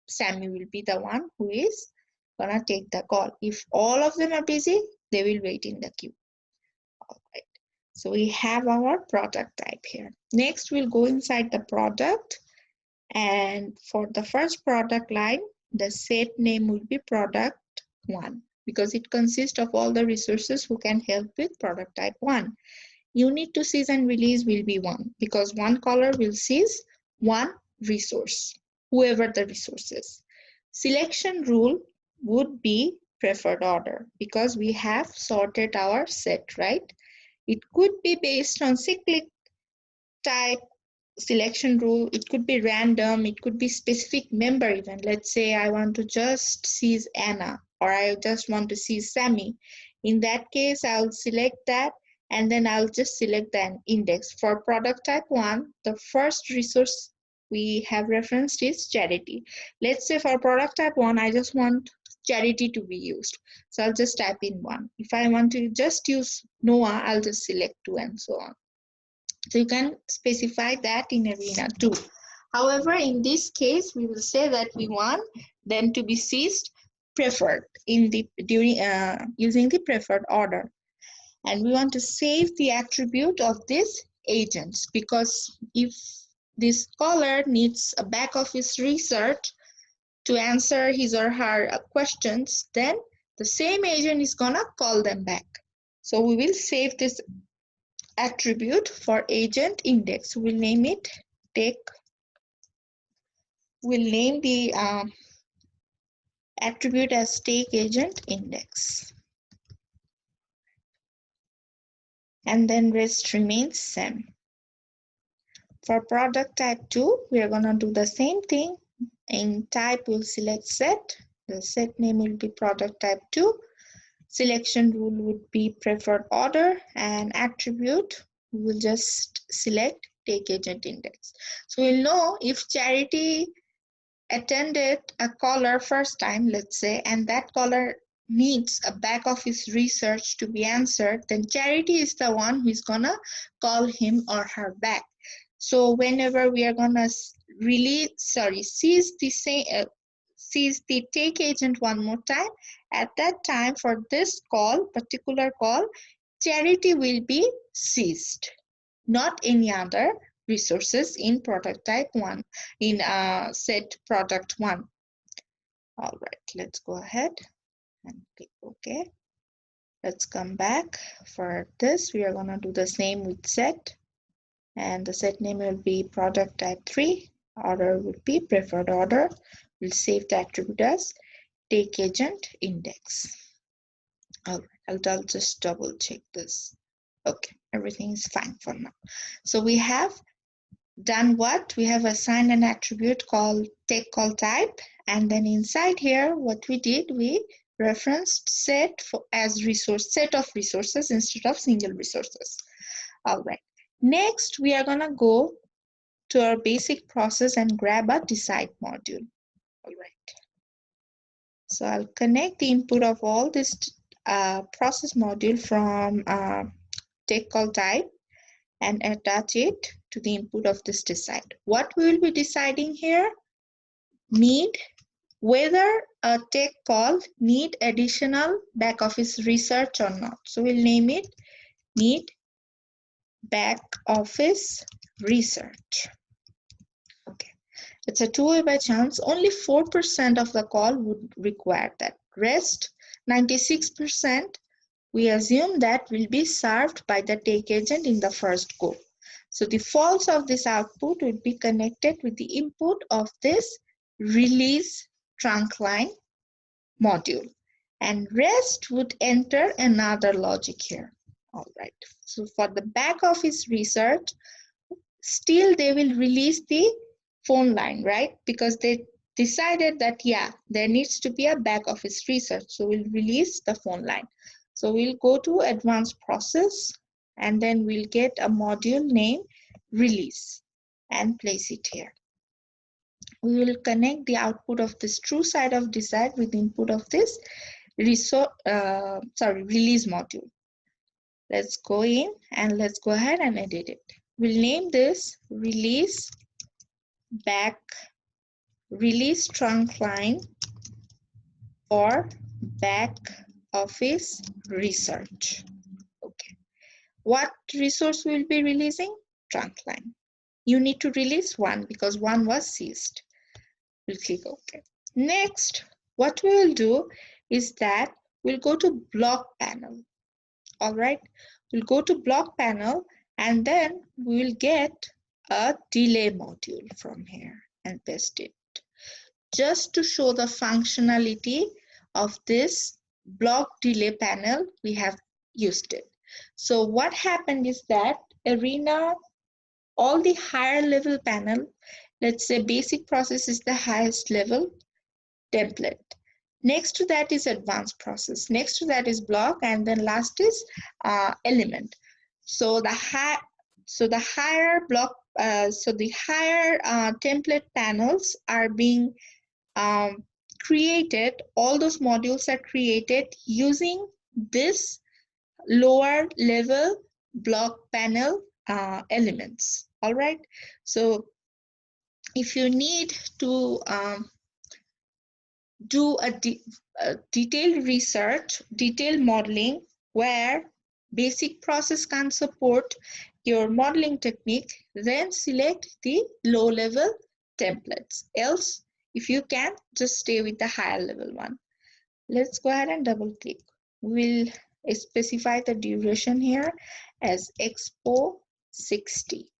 Sammy will be the one who is gonna take the call. If all of them are busy, they will wait in the queue. All right. So we have our product type here. Next, we'll go inside the product. And for the first product line, the set name will be product 1 because it consists of all the resources who can help with product type 1. Unit to seize and release will be 1 because one caller will seize one resource, whoever the resource is. Selection rule would be preferred order because we have sorted our set, right? It could be based on cyclic type selection rule. It could be random. It could be specific member even. Let's say I want to just seize Anna or I just want to seize Sammy. In that case, I'll select that and then I'll just select an index. For product type 1, the first resource we have referenced is charity. Let's say for product type 1, I just want charity to be used. So I'll just type in 1. If I want to just use Noah, I'll just select 2 and so on. So you can specify that in arena 2. However, in this case, we will say that we want them to be seized preferred in the using the preferred order. And we want to save the attribute of this agents because if this caller needs a back office research to answer his or her questions, then the same agent is gonna call them back. So we will save this attribute for agent index. We'll name it take. We'll name the attribute as take agent index. And then rest remains same. For product type 2, we are going to do the same thing. In type, we'll select set. The set name will be product type 2. Selection rule would be preferred order, and attribute, we will just select take agent index. So we'll know if charity attended a caller first time, let's say, and that caller needs a back office research to be answered, then charity is the one who is gonna call him or her back. So whenever we are gonna seize the take agent one more time, at that time for this particular call, charity will be seized, not any other resources in product type 1, in set product 1. All right, let's go ahead and click OK. Let's come back. For this, we are going to do the same with set, and the set name will be product type 3. Order would be preferred order. We'll save the attribute as take agent index. All right, I'll just double check this. Okay, everything is fine for now. So we have done what? We have assigned an attribute called take call type, and then inside here what we did, we referenced set as resource, set of resources instead of single resources. All right, next we are gonna go to our basic process and grab a decide module. All right, so I'll connect the input of all this process module from take call type and attach it to the input of this decide. What we will be deciding here, whether a take call need additional back office research or not. So we'll name it need back office research. Okay, it's a two-way by chance. Only 4% of the call would require that. Rest 96%. We assume that will be served by the take agent in the first go. So the false of this output would be connected with the input of this release trunk line module, and rest would enter another logic here. All right, so for the back office research, still they will release the phone line, right? Because they decided that, yeah, there needs to be a back office research. So we'll release the phone line. So we'll go to advanced process, and then we'll get a module named release and place it here. We will connect the output of this true side of decide with the input of this release module. Let's go in and let's go ahead and edit it. We'll name this release trunk line for back office research. Okay, what resource will be releasing? Trunk line. You need to release one because one was seized. We'll click OK. Next, what we will do is that we'll go to block panel. All right, we'll go to block panel, and then we will get a delay module from here and paste it, just to show the functionality of this block delay panel. We have used it. So what happened is that arena, all the higher level panel, let's say basic process is the highest level template. Next to that is advanced process. Next to that is block, and then last is element. So the higher template panels are being created. All those modules are created using this lower level block panel elements. All right. So if you need to do a detailed research, detailed modeling, where basic process can support your modeling technique, then select the low level templates. Else, if you can, just stay with the higher level one. Let's go ahead and double click. We'll specify the duration here as Expo 60,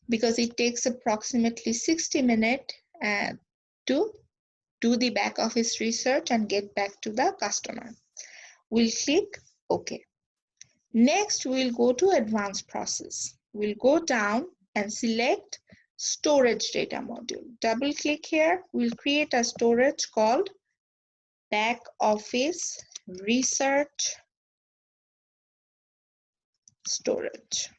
because it takes approximately 60 minutes to do the back office research and get back to the customer. We'll click OK. Next, we'll go to advanced process. We'll go down and select storage data module. Double click here. We'll create a storage called back office research storage.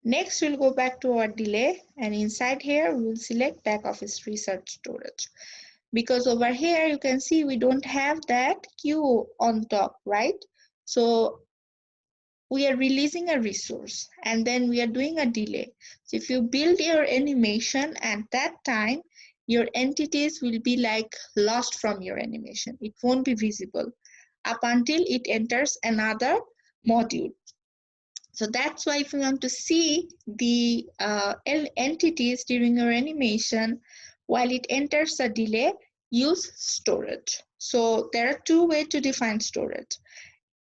Next, we'll go back to our delay, and inside here we'll select back office research storage, because over here you can see we don't have that queue on top, right? So we are releasing a resource and then we are doing a delay. So if you build your animation at that time, your entities will be like lost from your animation. It won't be visible up until it enters another module. So that's why if you want to see the entities during your animation while it enters a delay, use storage. So there are two ways to define storage.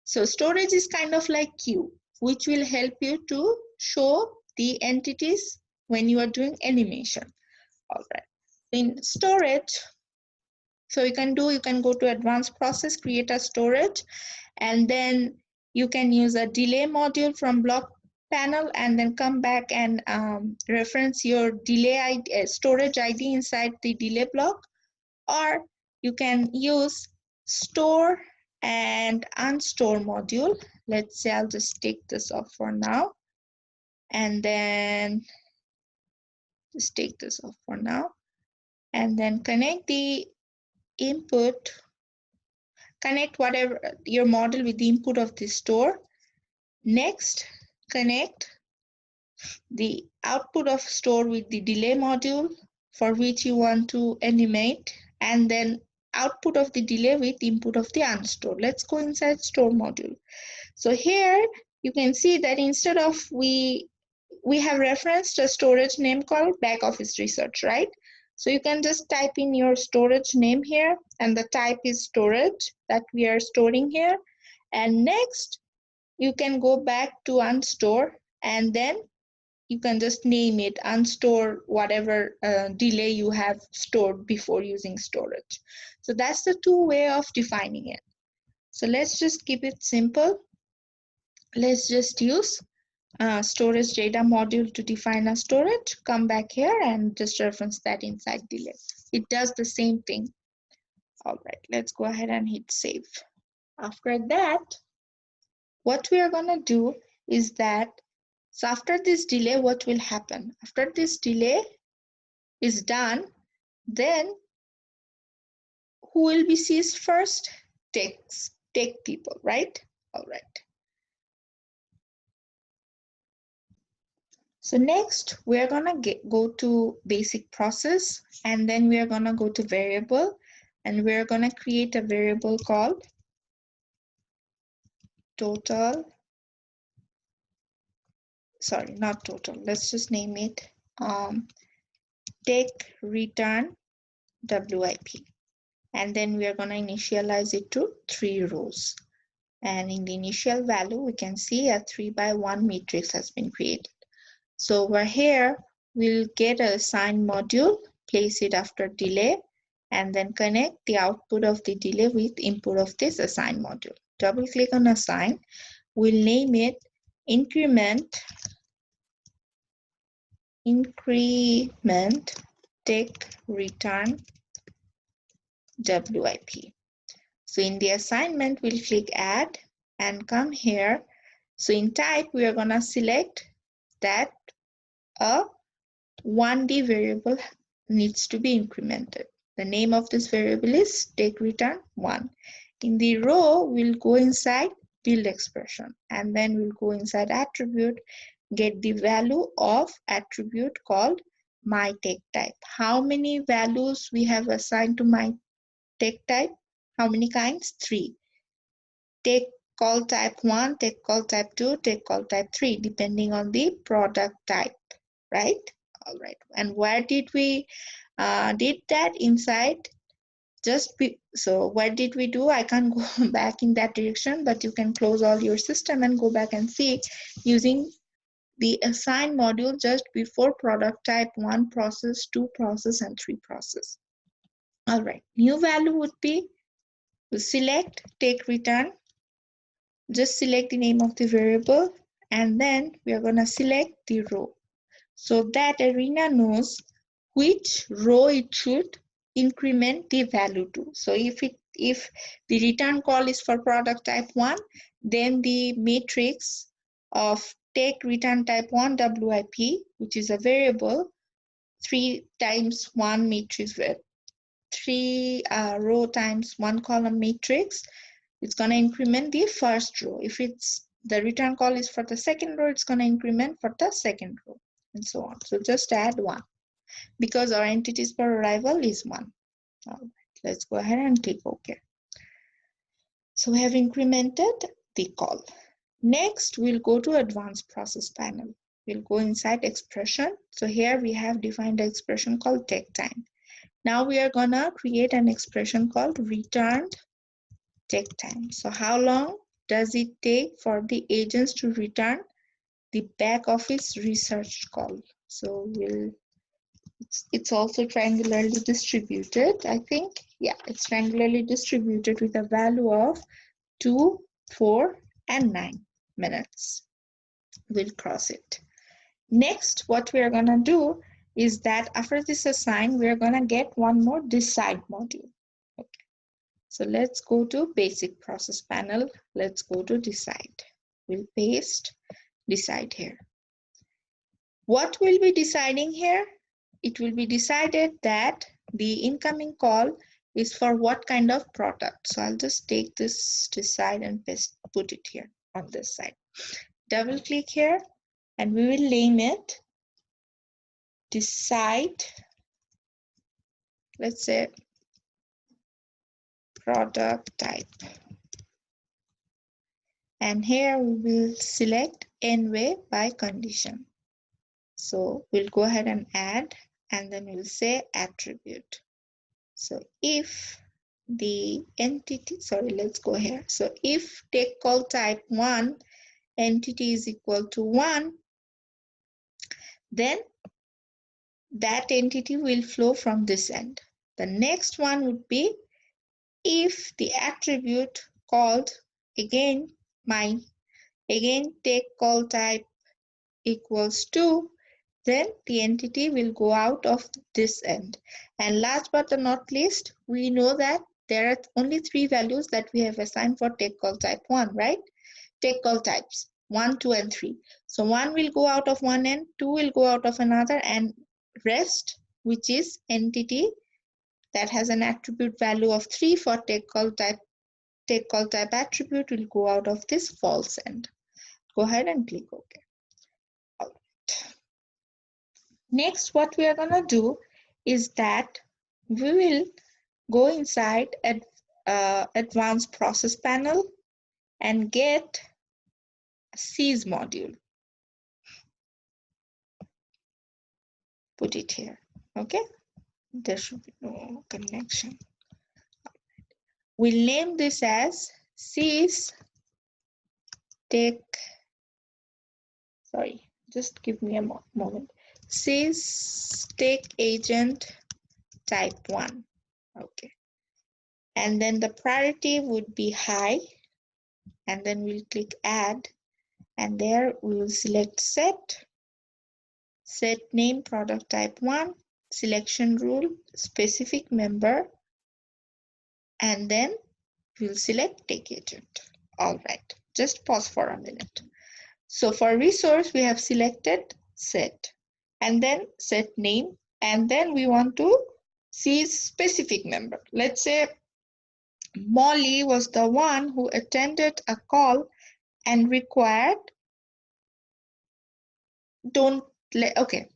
So storage is kind of like queue, which will help you to show the entities when you are doing animation. All right. In storage, so you can go to advanced process, create a storage, and then you can use a delay module from block panel and then come back and reference your delay ID, storage ID inside the delay block, or you can use store and unstore module. Let's say I'll just take this off for now, and then just take this off for now, and then connect the input, connect whatever your model with the input of the store. Next, connect the output of store with the delay module for which you want to animate, and then output of the delay with input of the unstore. Let's go inside store module. So here you can see that instead of we have referenced a storage name called back office research, right? So you can just type in your storage name here, and the type is storage that we are storing here. And next, you can go back to unstore, and then you can just name it unstore whatever delay you have stored before using storage. So that's the two way of defining it. So let's just keep it simple. Let's just use storage data module to define a storage. Come back here and just reference that inside delay. It does the same thing. All right, let's go ahead and hit save. After that, what we are going to do is that, so after this delay, what will happen? After this delay is done, then who will be seized first? Tech people, right? All right. So next, we are gonna go to basic process, and then we are gonna go to variable, and we are gonna create a variable called total. Sorry, not total. Let's just name it take return WIP, and then we are gonna initialize it to 3 rows. And in the initial value, we can see a 3x1 matrix has been created. So over here, we'll get a assign module, place it after delay, and then connect the output of the delay with input of this assign module. Double click on assign. We'll name it increment take return WIP. So in the assignment, we'll click add and come here. So in type, we are gonna select that a 1D variable needs to be incremented. The name of this variable is take return 1. In the row, we'll go inside build expression, and then we'll go inside attribute, get the value of attribute called my take type. How many values we have assigned to my take type? How many kinds? 3. Take call type 1, take call type 2, take call type 3, depending on the product type, right? All right, and where did we did that inside? So what did we do? I can't go back in that direction, but you can close all your system and go back and see using the assign module just before product type 1 process, 2 process, and 3 process. All right, new value would be select take return. Just select the name of the variable, and then we are going to select the row so that Arena knows which row it should increment the value to. So if the return call is for product type 1, then the matrix of take return type 1 WIP, which is a variable, 3 times 1 matrix with 3 row times 1 column matrix, it's going to increment the first row. If it's the return call is for the second row, it's going to increment for the second row, and so on. So just add 1 because our entities per arrival is 1. All right, let's go ahead and click OK. So we have incremented the call. Next, we'll go to advanced process panel. We'll go inside expression. So here we have defined an expression called take time. Now we are gonna create an expression called returned take time. So how long does it take for the agents to return the back office research call? So it's also triangularly distributed, I think. Yeah, it's triangularly distributed with a value of 2, 4, and 9 minutes. We'll cross it. Next, what we are gonna do is that after this assign, we are gonna get one more decide module. Okay. So let's go to basic process panel. Let's go to decide. We'll paste decide here. What will be deciding here? It will be decided that the incoming call is for what kind of product. So I'll just take this decide and put it here on this side. Double click here and we will name it decide, let's say product type. And here we will select N-way by condition. So we'll go ahead and add, and then we'll say attribute. So if the entity, sorry, let's go here. So if take call type 1 entity is equal to 1, then that entity will flow from this end. The next one would be if the attribute called again take call type equals 2, then the entity will go out of this end. And last but not least, we know that there are only 3 values that we have assigned for take call type 1, right? Take call types 1, 2, and 3. So 1 will go out of one end, 2 will go out of another, and rest, which is entity that has an attribute value of 3 for take call type attribute will go out of this false end. Go ahead and click OK. All right. Next, what we are going to do is that we will go inside advanced process panel and get a seize module. Put it here. Okay. There should be no connection. We'll name this as seize take. Sorry, just give me a moment. Seize take agent type 1. Okay. And then the priority would be high. And then we'll click add. And there we will select set name product type 1, selection rule, specific member, and then we'll select take agent. All right, just pause for a minute. So for resource, we have selected set and then set name, and then we want to see specific member. Let's say Molly was the one who attended a call and required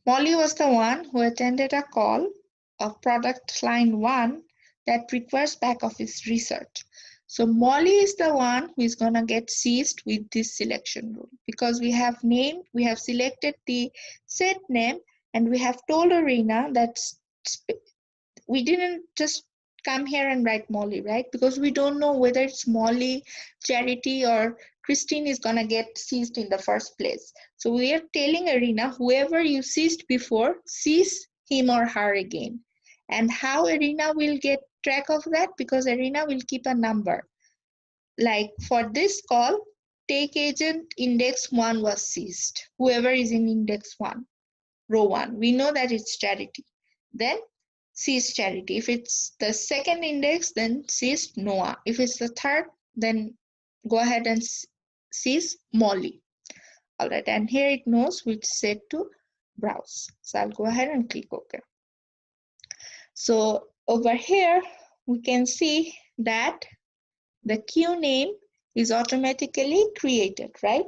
Molly was the one who attended a call of product line 1 that requires back office research. So Molly is the one who is going to get seized with this selection rule because we have selected the set name, and we have told Arena that we didn't just come here and write Molly, right? Because we don't know whether it's Molly, Charity, or Christine is gonna get seized in the first place. So we are telling Arena, whoever you seized before, seize him or her again. And how Arena will get track of that? Because Arena will keep a number. Like for this call, take agent index 1 was seized. Whoever is in index 1, row 1, we know that it's Charity. Then seize Charity. If it's the second index, then seize Noah. If it's the third, then go ahead and seize Molly. All right, and here it knows which set to browse. So I'll go ahead and click OK. So over here, we can see that the queue name is automatically created, right?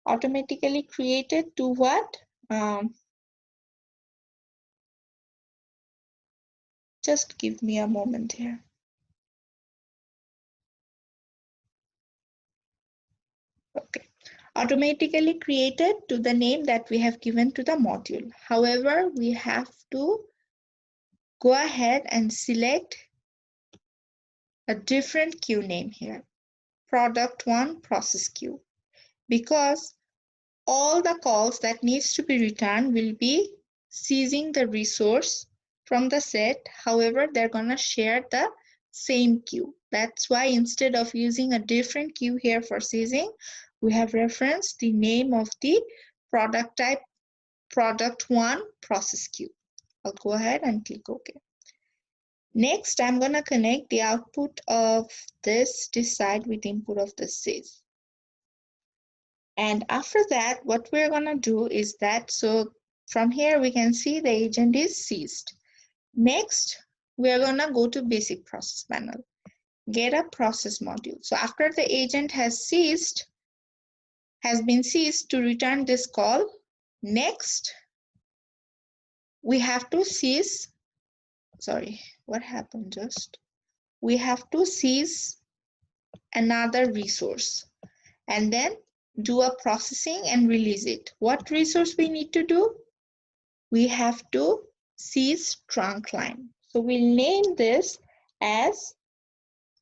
Automatically created to what? Just give me a moment here. Okay. automatically created to the name that we have given to the module. However, we have to go ahead and select a different queue name here, product 1 process queue, because all the calls that needs to be returned will be seizing the resource from the set. However, they're gonna share the same queue. That's why instead of using a different queue here for seizing, we have referenced the name of the product type, product 1 process queue. I'll go ahead and click OK. Next, I'm gonna connect the output of this decide with input of the seize. And after that, what we're gonna do is that, so from here we can see the agent is seized. Next, we're gonna go to basic process panel, get a process module. So after the agent has been seized to return this call, next we have to seize, sorry, what happened just? We have to seize another resource and then do a processing and release it. What resource we need to do? We have to seize trunk line. So we'll name this as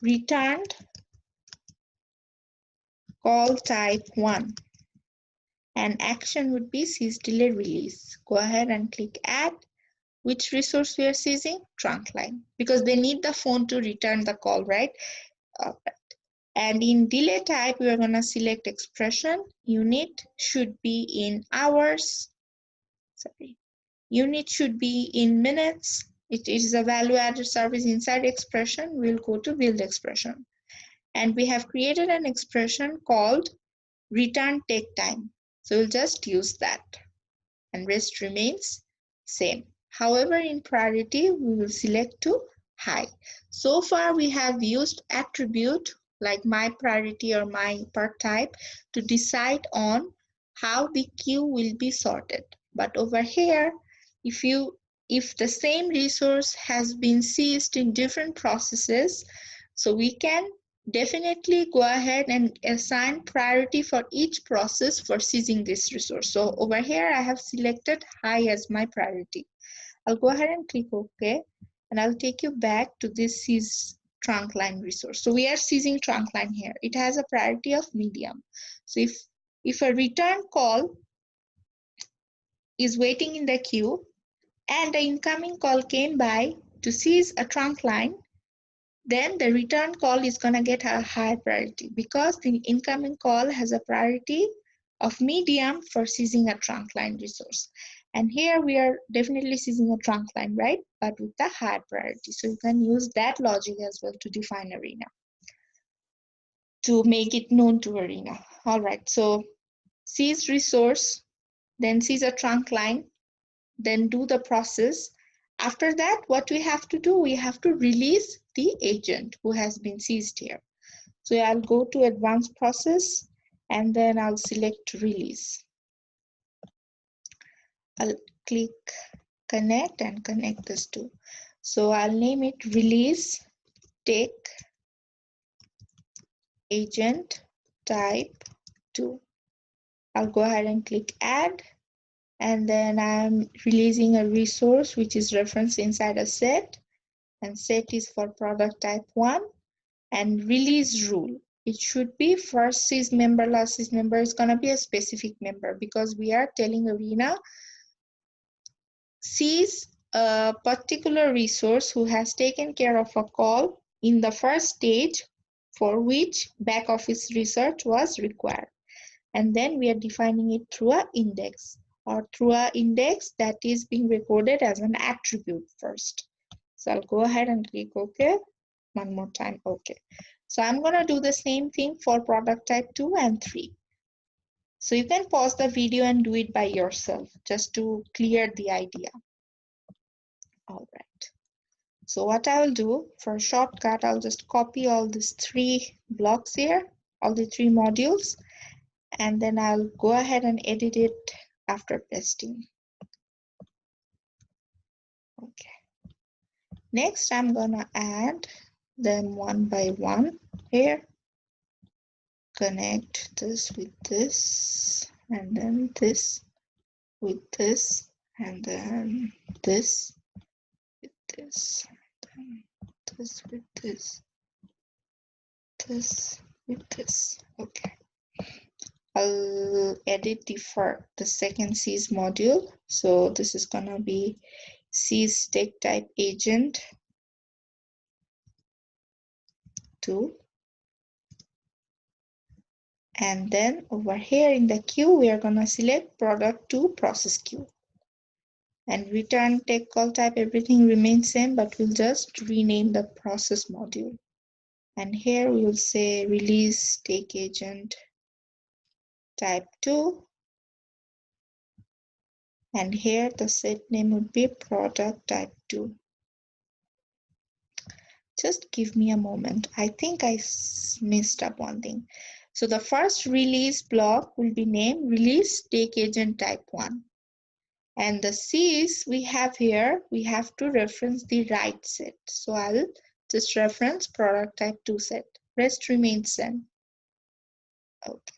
returned call type 1. And action would be seize delay release. Go ahead and click add. Which resource we are seizing? Trunk line. Because they need the phone to return the call, right? And in delay type, we are going to select expression. Unit should be in hours. Sorry. Unit should be in minutes. It is a value-added service inside expression. We'll go to build expression. And we have created an expression called return take time. So we'll just use that. And rest remains same. However, in priority, we will select to high. So far, we have used attribute like my priority or my per type to decide on how the queue will be sorted. But over here, if the same resource has been seized in different processes, so we can definitely go ahead and assign priority for each process for seizing this resource. So over here, I have selected high as my priority. I'll go ahead and click OK, and I'll take you back to this seize trunk line resource. So we are seizing trunk line here. It has a priority of medium. So if a return call is waiting in the queue and the incoming call came by to seize a trunk line, then the return call is going to get a high priority because the incoming call has a priority of medium for seizing a trunk line resource. And here we are definitely seizing a trunk line, right? But with the high priority. So you can use that logic as well to define arena, to make it known to arena. All right, so seize resource, then seize a trunk line, then do the process. After that, what we have to do, we have to release the agent who has been seized here. So I'll go to advanced process and then I'll select release. I'll click connect and connect this to. So I'll name it release take agent type 2. I'll go ahead and click add. And then I'm releasing a resource which is referenced inside a set, and set is for product type 1. And release rule, it should be first seize member, last seize member is going to be a specific member because we are telling arena seize a particular resource who has taken care of a call in the first stage for which back office research was required. And then we are defining it through an index, or through an index that is being recorded as an attribute first. So I'll go ahead and click OK. One more time, OK. So I'm going to do the same thing for product type 2 and 3. So you can pause the video and do it by yourself just to clear the idea. All right. So what I will do for a shortcut, I'll just copy all these 3 blocks here, all the 3 modules, and then I'll go ahead and edit it after pasting. Okay. Next, I'm gonna add them one by one here. connect this with this, and then this with this, and then this with this, then this with this, this with this. Okay. I'll edit the second C's module. So this is gonna be C's take type agent 2. And then over here in the queue, we are gonna select product to process queue. And return take call type, everything remains same, but we'll just rename the process module. And here we will say release take agent type 2. And here the set name would be product type 2. Just give me a moment. I think I messed up one thing. So the first release block will be named release take agent type 1. And the C's we have here, we have to reference the right set. So I'll just reference product type 2 set. Rest remains same. Okay.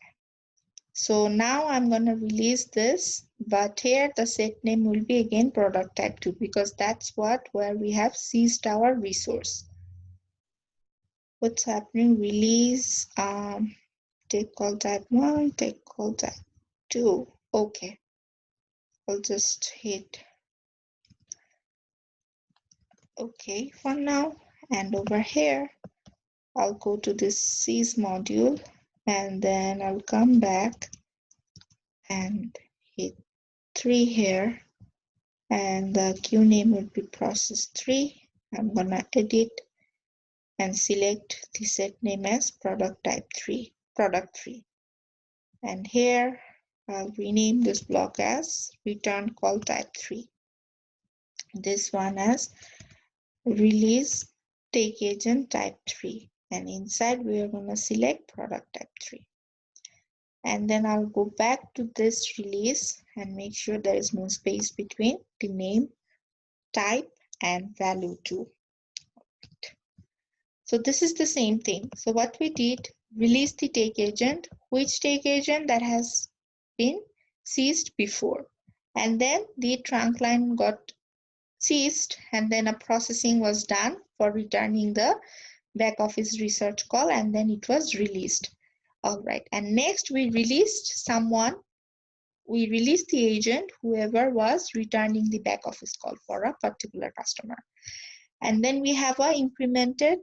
So now I'm going to release this, but here the set name will be again product type 2 because that's where we have seized our resource. What's happening? Release take call type 1, take call type 2. Okay. I'll just hit OK for now. And over here, I'll go to this C's module and then I'll come back and hit 3 here. And the queue name would be process 3. I'm gonna edit and select the set name as product type 3, product 3. And here I'll rename this block as return call type 3. This one as release take agent type 3. And inside we are going to select product type 3. And then I'll go back to this release and make sure there is no space between the name, type, and value 2. So this is the same thing. So what we did, release the take agent, which take agent that has been seized before. And then the trunk line got seized and then a processing was done for returning the back office research call and then it was released. All right. And next we released someone. We released the agent, whoever was returning the back office call for a particular customer. And then we have a implemented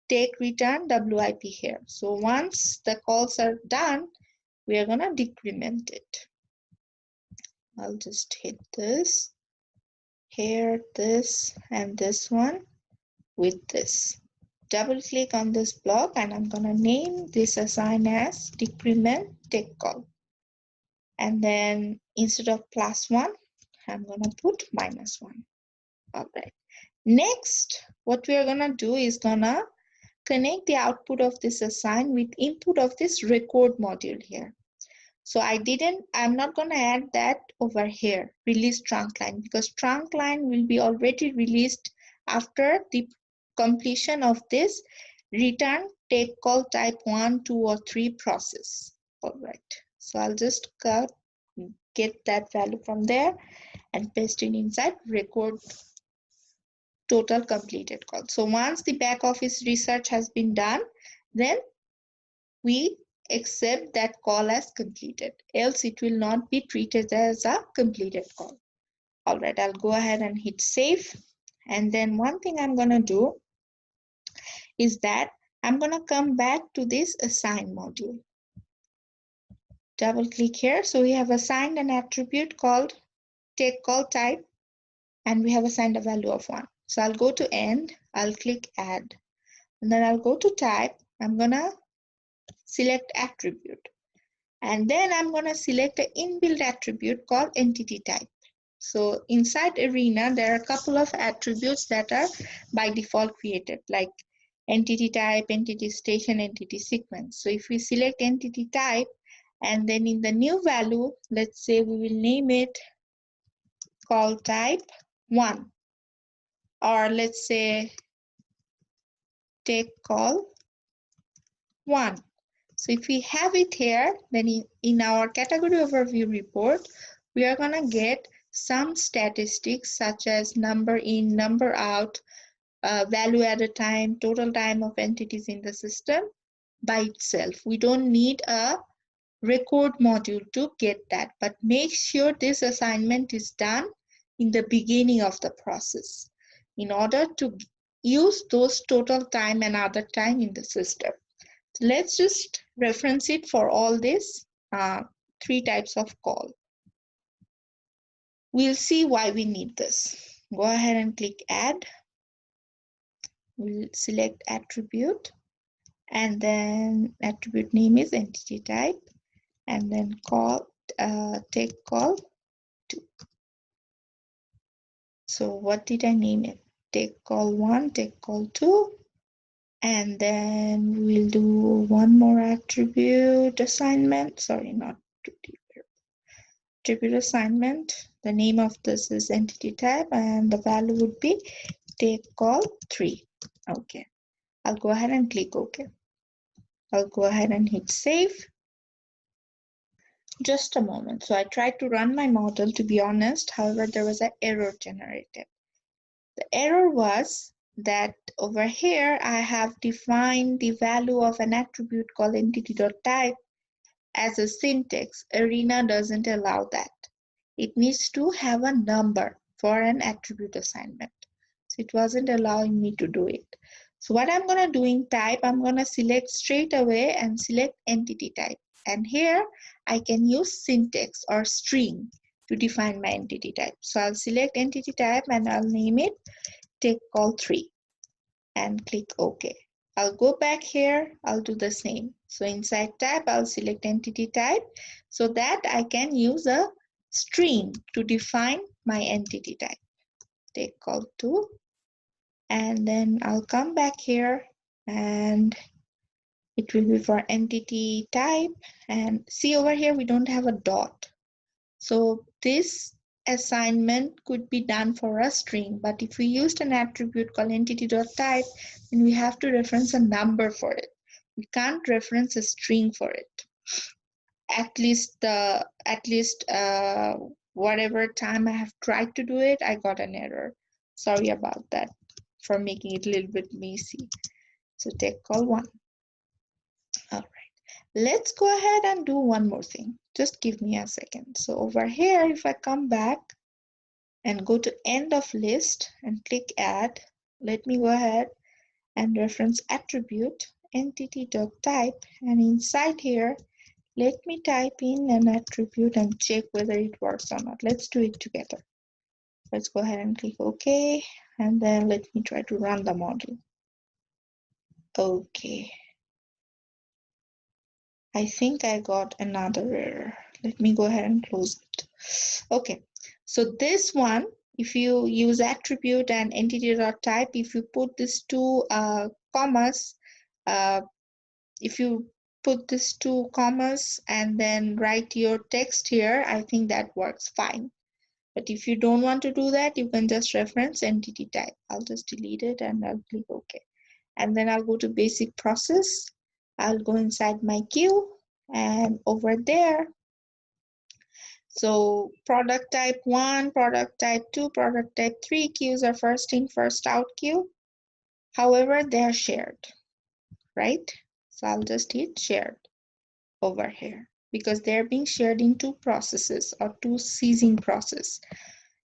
take return WIP here. So once the calls are done, we are going to decrement it. I'll just hit this, here, this, and this one with this. Double click on this block and I'm going to name this assign as decrement take call. And then instead of +1, I'm going to put -1. All right. Next, what we are going to do is going to connect the output of this assign with input of this record module here. So I'm not going to add that over here, release trunk line, because trunk line will be already released after the completion of this return take call type 1, 2, or 3 process. All right. So I'll just get that value from there and paste it inside record total completed call. So once the back office research has been done, then we accept that call as completed, else it will not be treated as a completed call. All right, I'll go ahead and hit save. And then one thing I'm going to do is that I'm going to come back to this assign module. Double click here. So we have assigned an attribute called take call type, and we have assigned a value of 1. So I'll go to end, I'll click add, and then I'll go to type. I'm going to select attribute. And then I'm going to select an inbuilt attribute called entity type. So inside Arena, there are a couple of attributes that are by default created, like entity type, entity station, entity sequence. So if we select entity type, and then in the new value, let's say we will name it call type 1. Or let's say take call 1. So if we have it here, then in our category overview report, we are going to get some statistics such as number in, number out, value at a time, total time of entities in the system by itself. We don't need a record module to get that, but make sure this assignment is done in the beginning of the process in order to use those total time and other time in the system. So let's just reference it for all these three types of call. We'll see why we need this. Go ahead and click add. We'll select attribute, and then attribute name is entity type, and then call take call 2. So what did I name it? Take call 1, take call 2, and then we'll do one more attribute assignment. Sorry, not attribute assignment. The name of this is entity type, and the value would be take call 3. Okay, I'll go ahead and click OK. I'll go ahead and hit save. Just a moment. So I tried to run my model, to be honest. However, there was an error generated. The error was that over here, I have defined the value of an attribute called entity.type as a syntax. Arena doesn't allow that. It needs to have a number for an attribute assignment. So it wasn't allowing me to do it. So what I'm going to do in type, I'm going to select straight away and select entity type. And here I can use syntax or string to define my entity type. So I'll select entity type and I'll name it take call 3 and click OK. I'll go back here, I'll do the same. So inside type, I'll select entity type so that I can use a string to define my entity type. Take call 2, and then I'll come back here and it will be for entity type. And see over here, we don't have a dot. So this assignment could be done for a string, but if we used an attribute called entity.type, then we have to reference a number for it. We can't reference a string for it. At least whatever time I have tried to do it, I got an error. Sorry about that for making it a little bit messy. So take call 1. All right. Let's go ahead and do one more thing. Just give me a second. So over here, if I come back and go to end of list and click add, let me go ahead and reference attribute entity.type, and inside here, let me type in an attribute and check whether it works or not. Let's do it together. Let's go ahead and click OK, and then let me try to run the model. Okay. I think I got another error. Let me go ahead and close it. Okay, so this one, if you use attribute and entity.type, if you put these two commas, if you put these two commas and then write your text here, I think that works fine. But if you don't want to do that, you can just reference entity type. I'll just delete it and I'll click OK. And then I'll go to basic process. I'll go inside my queue and over there. So product type 1, product type 2, product type 3 queues are first in, first out queue. However, they are shared, right? So I'll just hit shared over here because they're being shared in two processes or two seizing process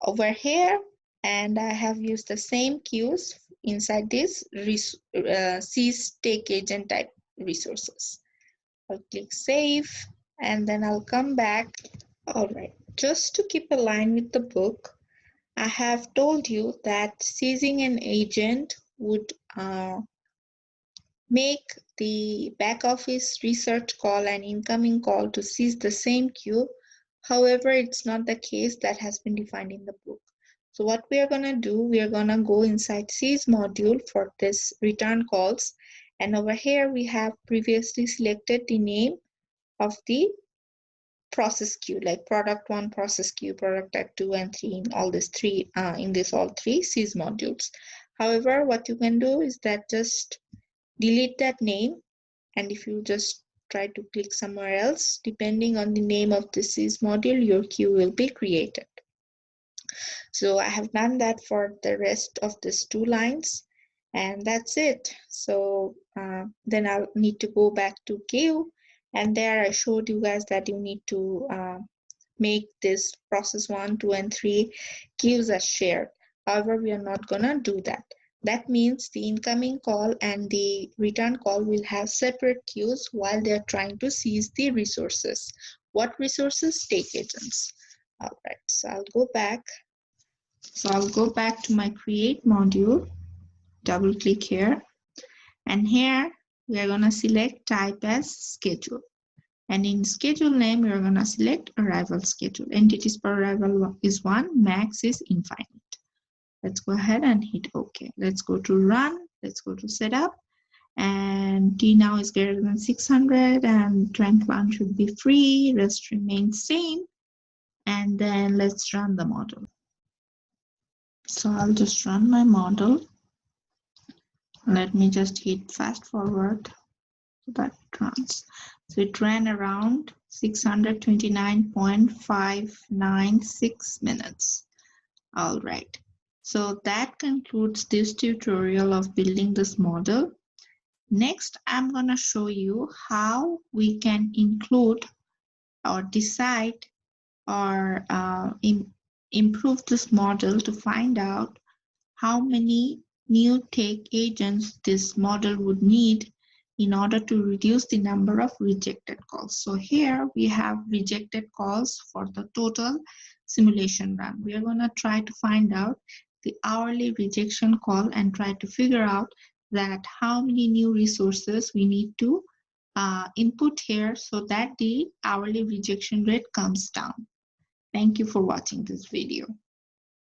over here. And I have used the same queues inside this seize take agent type resources. I'll click save and then I'll come back. All right, just to keep a line with the book, I have told you that seizing an agent would make the back office research call and incoming call to seize the same queue. However, it's not the case that has been defined in the book. So what we are going to do, we are going to go inside seize module for this return calls. And over here, we have previously selected the name of the process queue, like product 1 process queue, product type 2 and 3, in all these three, all three seize modules. However, what you can do is that just delete that name, and if you just try to click somewhere else. Depending on the name of this is module, your queue will be created. So I have done that for the rest of these 2 lines, and that's it. So then I'll need to go back to queue, and there I showed you guys that you need to make this process 1, 2, and 3 queues as shared. However, we are not gonna do that. That means the incoming call and the return call will have separate queues while they are trying to seize the resources. What resources? Take agents. All right, so I'll go back. So I'll go back to my create module, double click here, and here we are gonna select type as schedule. And in schedule name, we're gonna select arrival schedule. Entities per arrival is 1, max is infinite. Let's go ahead and hit OK. Let's go to run, let's go to setup, and T now is greater than 600 and rank 1 should be free, rest remains same, and then let's run the model. So I'll just run my model. Let me just hit fast forward so that it runs. So it ran around 629.596 minutes. All right. So that concludes this tutorial of building this model. Next, I'm going to show you how we can include or decide or improve this model to find out how many new take agents this model would need in order to reduce the number of rejected calls. So here we have rejected calls for the total simulation run. We are going to try to find out the hourly rejection call and try to figure out that how many new resources we need to input here so that the hourly rejection rate comes down. Thank you for watching this video.